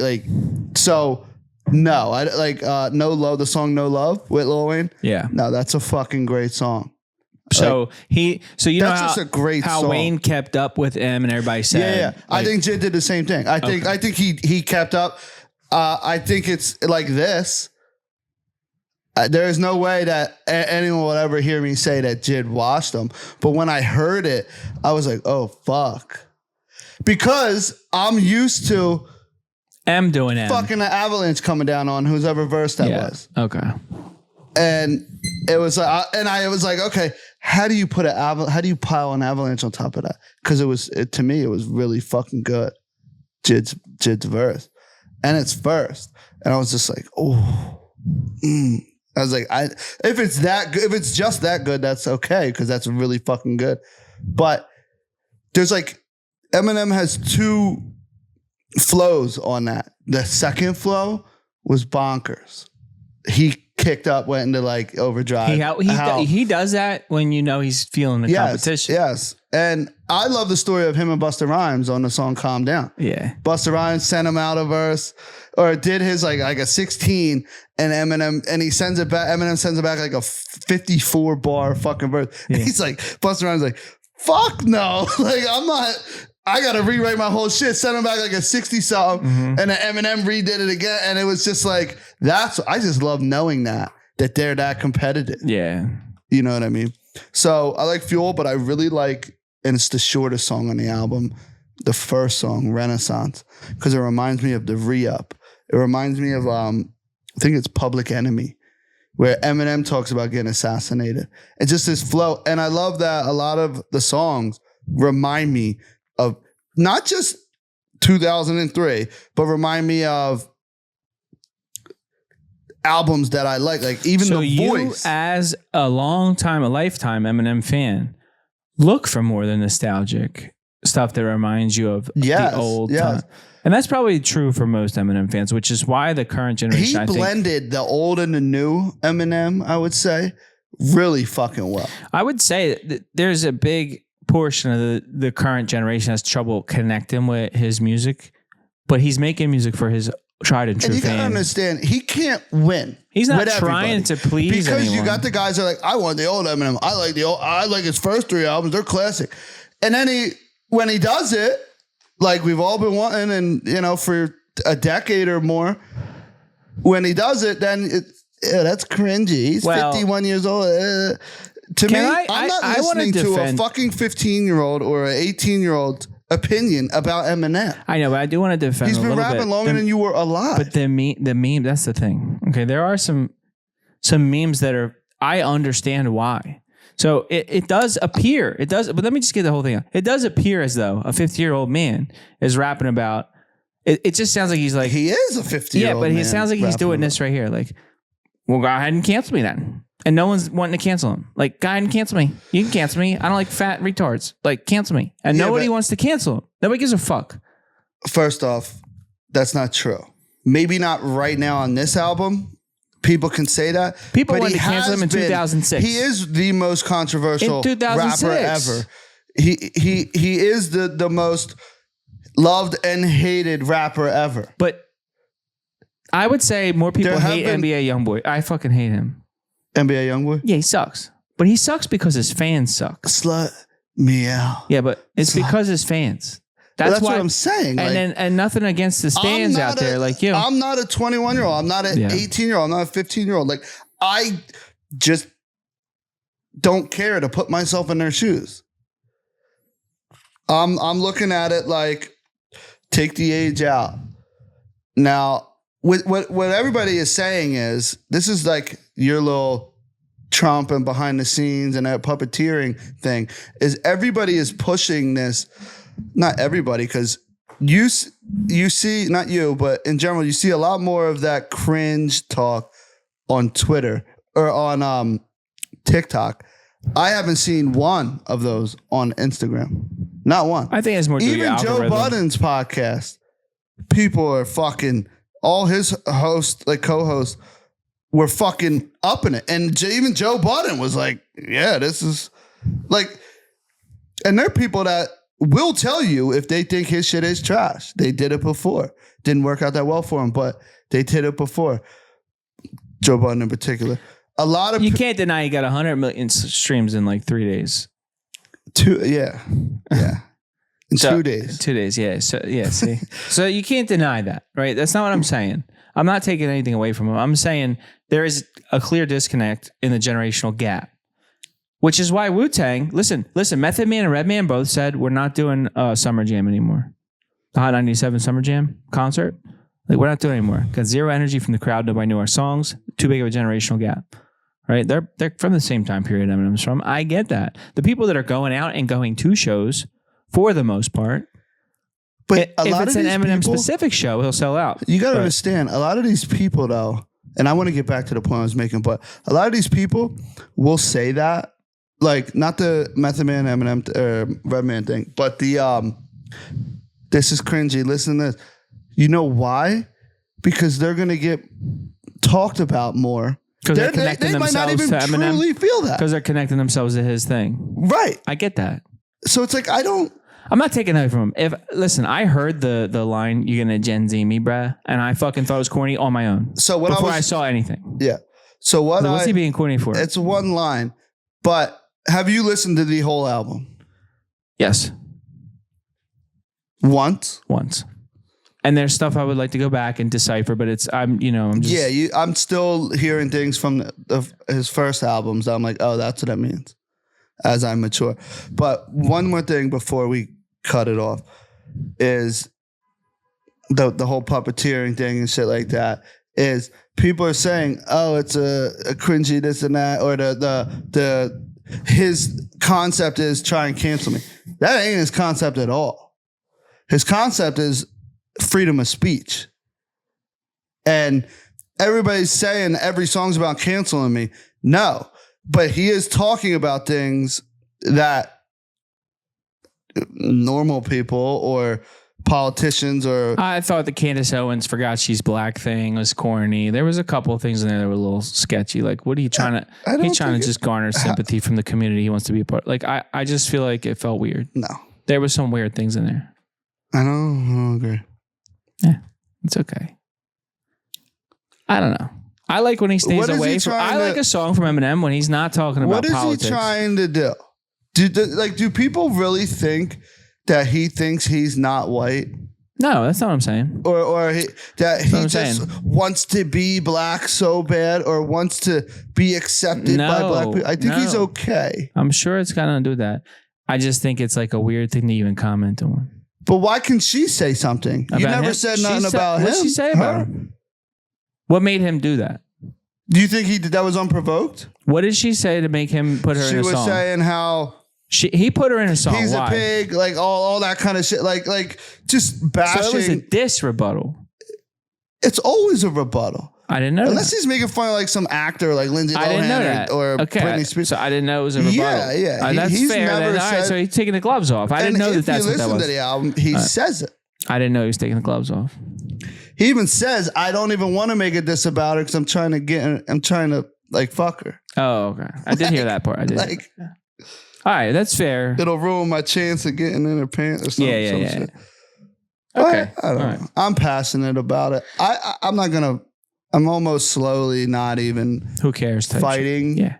so no, I like No Love, the song No Love with Lil Wayne. Yeah. No, that's a fucking great song. So you know That's how, just a great how song. Wayne kept up with him and everybody said. Yeah. I like, think Jid did the same thing. I think he kept up. I think it's like this. There is no way that anyone will ever hear me say that Jid washed him. But when I heard it, I was like, oh, fuck. Because I'm used to M doing M. fucking an avalanche coming down on whose ever verse that was. Okay. And it was like, I was like, okay, how do you put how do you pile an avalanche on top of that? Because to me, it was really fucking good. Jid's verse. And it's first. And I was just like, oh, I was like, if it's that good, if it's just that good, that's okay, because that's really fucking good. But there's like, Eminem has 2 flows on that. The second flow was bonkers. He kicked up, went into like overdrive. He does that when you know he's feeling the competition. Yes. And I love the story of him and Busta Rhymes on the song Calm Down. Yeah. Busta Rhymes sent him out a verse or did his like a 16 and Eminem, and he sends it back. Eminem sends it back like a 54 bar fucking verse. Yeah. And he's like, Busta Rhymes like, fuck no. Like, I got to rewrite my whole shit. Send him back like a 60 something. And then Eminem redid it again. And it was just like, I just love knowing that they're that competitive. Yeah. You know what I mean? So I like Fuel, but I really like, and it's the shortest song on the album, the first song, Renaissance, because it reminds me of the re-up. It reminds me of, I think it's Public Enemy, where Eminem talks about getting assassinated. It's just this flow. And I love that a lot of the songs remind me of not just 2003, but remind me of albums that I like even so The Voice. As a lifetime Eminem fan, look for more than nostalgic stuff that reminds you of the old time. And that's probably true for most Eminem fans, which is why the current generation, he blended the old and the new Eminem, I would say, really fucking well. I would say that there's a big portion of the current generation has trouble connecting with his music, but he's making music for his tried and true fans. And you gotta understand, he can't win. He's not trying to please because anyone. You got the guys that are like, I want the old Eminem. I like his first 3 albums. They're classic. And then when he does it, like we've all been wanting, and for a decade or more, when he does it, then that's cringy. He's 51 years old. To me, I'm not listening to a fucking 15-year-old or an 18-year-old opinion about Eminem. I know, but I do want to defend. He's been rapping longer than you were alive. But the meme, that's the thing. Okay, there are some memes that I understand why. So it does appear, but let me just get the whole thing out. It does appear as though a 50-year-old man is rapping about, it just sounds like he's like. He is a 50-year-old man. Yeah, but he sounds like he's doing this right here. Like, well, go ahead and cancel me then. And no one's wanting to cancel him. Like, go ahead and cancel me. You can cancel me. I don't like fat retards. Like, cancel me. And nobody wants to cancel him. Nobody gives a fuck. First off, that's not true. Maybe not right now on this album. People can say that. People wanted to cancel him in 2006. He is the most controversial rapper ever. He is the most loved and hated rapper ever. But I would say more people hate NBA Youngboy. I fucking hate him. NBA Youngboy? Yeah, he sucks. But he sucks because his fans suck. Slut me out. Yeah, but it's because his fans. That's what I'm saying. And nothing against the fans out there like you. I'm not a 21-year-old. I'm not an 18-year-old. I'm not a 15-year-old. Like, I just don't care to put myself in their shoes. I'm looking at it like, take the age out. Now, what everybody is saying is, this is like your little Trump and behind the scenes and that puppeteering thing, is everybody is pushing this. Not everybody, because you see, not you, but in general, you see a lot more of that cringe talk on Twitter or on TikTok. I haven't seen one of those on Instagram. Not one. I think it's more even Joe Budden's podcast. People are fucking, all his hosts, like co-hosts, were fucking upping it. And even Joe Budden was like, yeah, this is like, and there are people that will tell you if they think his shit is trash. They did it before. Didn't work out that well for him, but they did it before. Joe Budden in particular. A lot of you can't deny he got 100 million streams in like 3 days. Yeah. In 2 days. 2 days, yeah. So yeah, see. So you can't deny that, right? That's not what I'm saying. I'm not taking anything away from him. I'm saying there is a clear disconnect in the generational gap. Which is why Wu-Tang, listen, Method Man and Redman both said we're not doing Summer Jam anymore. The Hot 97 Summer Jam concert. Like, we're not doing it anymore. Got zero energy from the crowd. Nobody knew our songs. Too big of a generational gap. Right? They're from the same time period Eminem's from. I get that. The people that are going out and going to shows, for the most part, but if it's an Eminem specific show, he'll sell out. You got to understand, a lot of these people though, and I want to get back to the point I was making, but a lot of these people will say that, like, not the Method Man, Eminem, Redman thing, but the this is cringy. Listen to this. You know why? Because they're gonna get talked about more Because they're connecting they might not themselves even to Eminem. truly feel that. Because they're connecting themselves to his thing. Right. I get that. So it's like, I'm not taking that from him. Listen, I heard the line, "You're gonna Gen Z me, bruh," and I fucking thought it was corny on my own. So when before I saw anything. Yeah. So what's he being corny for? It's one line. But have you listened to the whole album? Yes. Once. And there's stuff I would like to go back and decipher, but I'm just I'm still hearing things from his first albums. I'm like, oh, that's what it means as I mature. But one more thing before we cut it off is the whole puppeteering thing and shit like that is people are saying, oh, it's a cringy this and that, or his concept is try and cancel me. That ain't his concept at all. His concept is freedom of speech. And everybody's saying every song's about canceling me. No, but he is talking about things that normal people or politicians or... I thought the Candace Owens forgot she's black thing was corny. There was a couple of things in there that were a little sketcy. Like, what are you trying to... He's trying to just garner sympathy from the community he wants to be a part. Like, I just feel like it felt weird. No. There was some weird things in there. I don't agree. Yeah, it's okay. I don't know. I like when he stays away from... I like a song from Eminem when he's not talking about politics. What is he trying to do? Do people really think that he thinks he's not white? No, that's not what I'm saying. Or he just wants to be black so bad, or wants to be accepted by black people. I think he's okay. I'm sure it's got nothing to do with that. I just think it's like a weird thing to even comment on. But why can she say something? You never said nothing about him. What did she say about him? What made him do that? Do you think that was unprovoked? What did she say to make him put her in a song? She was saying how he put her in a song. He's a pig, like all that kind of shit, like just bashing. So it was a diss rebuttal. It's always a rebuttal. I didn't know. Unless he's making fun of like some actor, like Lindsay Lohan or Britney Spears. So I didn't know it was a rebuttal. Yeah. That's fair. All right, so he's taking the gloves off. I didn't know that's what that was. If you listen to the album, he says it. I didn't know he was taking the gloves off. He even says, "I don't even want to make a diss about her because I'm trying to like fuck her." Oh, okay. I did hear that part. I did. All right, that's fair. It'll ruin my chance of getting in her pants or something. Yeah. Shit. Okay. I don't know. I'm passionate about it. I'm not gonna. I'm almost slowly not even. Who cares? Fighting. Yeah.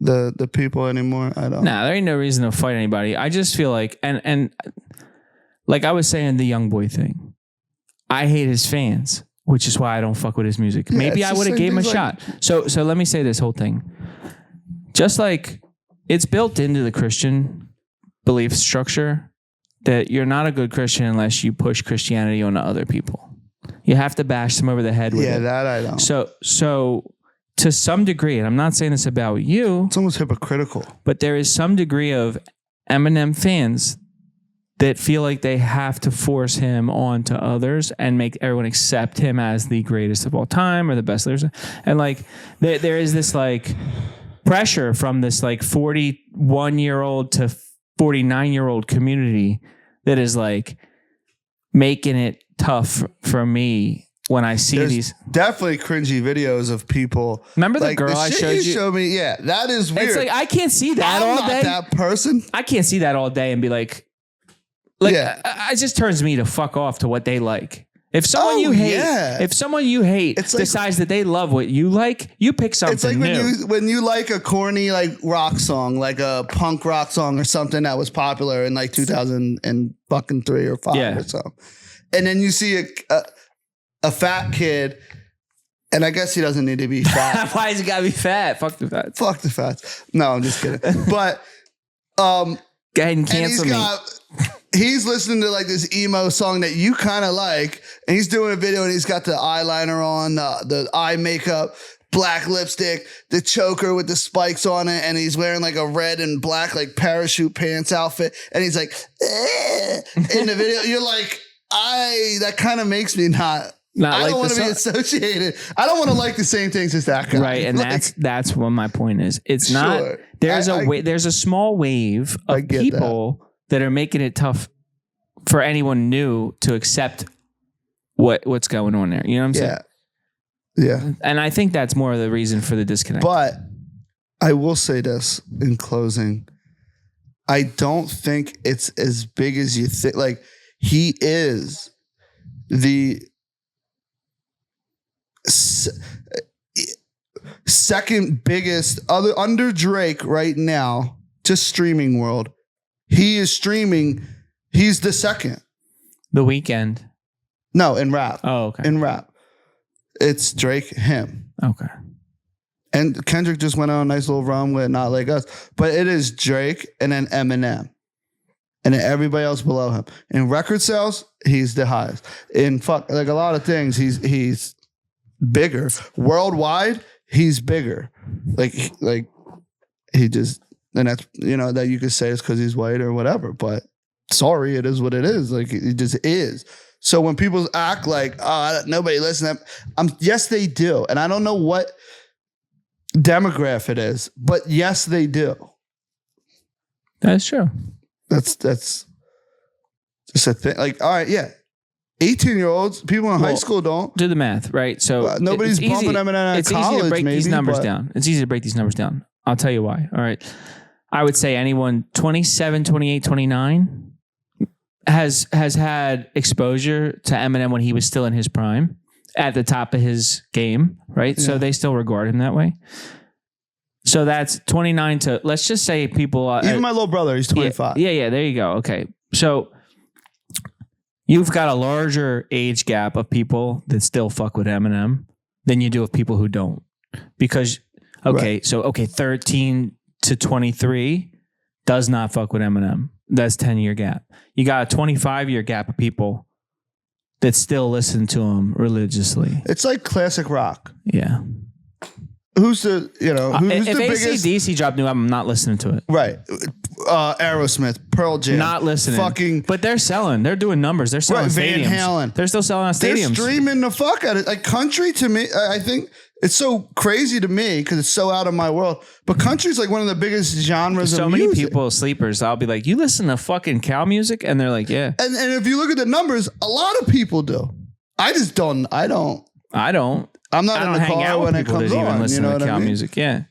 The people anymore. I don't. Nah, there ain't no reason to fight anybody. I just feel like and like I was saying the young boy thing. I hate his fans, which is why I don't fuck with his music. Yeah, maybe I would have gave him a shot. So let me say this whole thing. Just like it's built into the Christian belief structure that you're not a good Christian unless you push Christianity onto other people. You have to bash them over the head with it. Yeah, that I don't. So to some degree, and I'm not saying this about you. It's almost hypocritical. But there is some degree of Eminem fans that feel like they have to force him on to others and make everyone accept him as the greatest of all time or the best lyrics. And like there is this like pressure from this like 41-year-old to 49-year-old community that is like making it tough for me when I see these. Definitely cringy videos of people. Remember the like girl I showed you? Showed me, yeah, that is weird. It's like I can't see that all day. I'm not that person. I can't see that all day and be like it just turns me to fuck off to what they like. If someone you hate decides that they love what you like, you pick something it's like new. when you like a corny like rock song, like a punk rock song or something that was popular in like 2003 or 5 or something. And then you see a fat kid, and I guess he doesn't need to be fat. Why has he got to be fat? Fuck the fats. Fuck the fats. No, I'm just kidding. But go ahead and cancel me. He's listening to like this emo song that you kind of like, and he's doing a video and he's got the eyeliner on, the eye makeup, black lipstick, the choker with the spikes on it, and he's wearing like a red and black like parachute pants outfit, and he's like, in the video, you're like, that kind of makes me not I don't want to be associated. I don't want to like the same things as that guy. Right, and that's what my point is. It's not. There's there's a small wave of people that are making it tough for anyone new to accept what's going on there. You know what I'm saying? Yeah. And I think that's more of the reason for the disconnect. But I will say this in closing. I don't think it's as big as you think. Like, he is the second biggest under Drake right now to streaming world. He is streaming. He's the second. The Weeknd. No, in rap. Oh, okay. In rap. It's Drake, him. Okay. And Kendrick just went on a nice little run with Not Like Us. But it is Drake and then Eminem. And then everybody else below him. In record sales, he's the highest. In like a lot of things, he's bigger. Worldwide, he's bigger. Like he just, and that's, that you could say it's because he's white or whatever. But sorry, it is what it is. Like, it just is. So when people act like, nobody listens to them, yes, they do. And I don't know what demographic it is, but yes, they do. That's true. That's just a thing. Like, all right, yeah. 18-year-olds, people in high school don't. Do the math, right? So nobody's bumping them in it's college, easy to break these numbers but down. It's easy to break these numbers down. I'll tell you why. All right. I would say anyone 27, 28, 29 has had exposure to Eminem when he was still in his prime, at the top of his game, right? Yeah. So they still regard him that way. So that's 29 to, let's just say people... Even my little brother, he's 25. Yeah, there you go. Okay. So you've got a larger age gap of people that still fuck with Eminem than you do of people who don't. Because, 13 to 23 does not fuck with Eminem. That's 10-year gap. You got a 25-year gap of people that still listen to him religiously. It's like classic rock. Yeah. Who's the, who's if the biggest? If AC dropped new album, I'm not listening to it. Right. Aerosmith, Pearl Jam. Not listening. But they're selling. They're doing numbers. They're selling stadiums. Van Halen. They're still selling on stadiums. They're streaming the fuck out of it. Like, country to me, I think it's so crazy to me because it's so out of my world. But country's like one of the biggest genres of music. So many people, sleepers, I'll be like, you listen to fucking cow music? And they're like, yeah. And if you look at the numbers, a lot of people do. I just don't. I don't. I'm not in the car when it comes on. Listen to cow music. Yeah.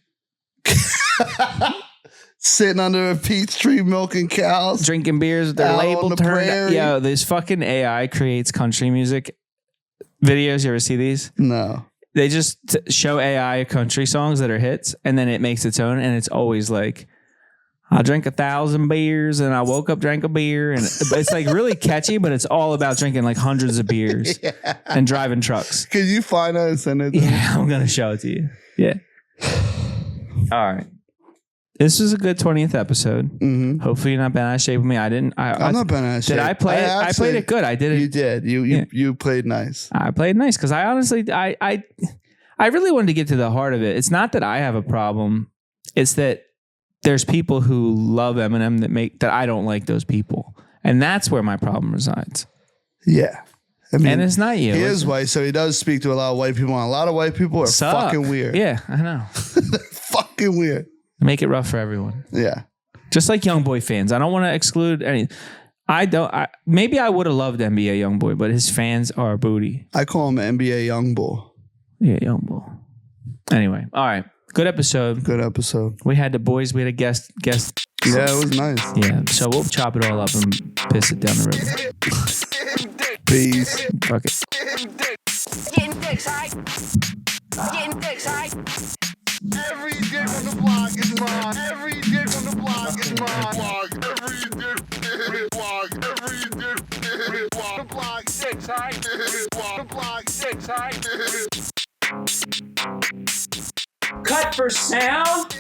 Sitting under a peach tree milking cows. Drinking beers with their label turned up. Yo, this fucking AI creates country music videos. You ever see these? No. They just show AI country songs that are hits, and then it makes its own, and it's always like, I drank 1,000 beers and I woke up, drank a beer. And it's like really catchy, but it's all about drinking like hundreds of beers and driving trucks. Can you find that and send it to me? Yeah, I'm going to show it to you. Yeah. All right. This was a good 20th episode. Mm-hmm. Hopefully you're not bent out of shape with me. I'm not bent out of shape. Did I play it? I played it good. I did it. You did. You played nice. I played nice because I honestly, I really wanted to get to the heart of it. It's not that I have a problem. It's that there's people who love Eminem that I don't like those people. And that's where my problem resides. Yeah. I mean, and it's not you. He is white, so he does speak to a lot of white people. And a lot of white people are fucking weird. Yeah, I know. Fucking weird. Make it rough for everyone. Yeah. Just like YoungBoy fans. I don't want to exclude any. Maybe I would have loved NBA YoungBoy, but his fans are booty. I call him NBA YoungBoy. Yeah, YoungBoy. Anyway, all right. Good episode. Good episode. We had the boys. We had a guest. Yeah, it was nice. Yeah, so we'll chop it all up and piss it down the river. Peace. Fuck it. Getting dicks, right? Getting dicks, right? Every dick on the block is mine. Every dick on the block is mine. Every dick block. Every dick block. The block dicks, right? The block dicks, right? Cut for sound.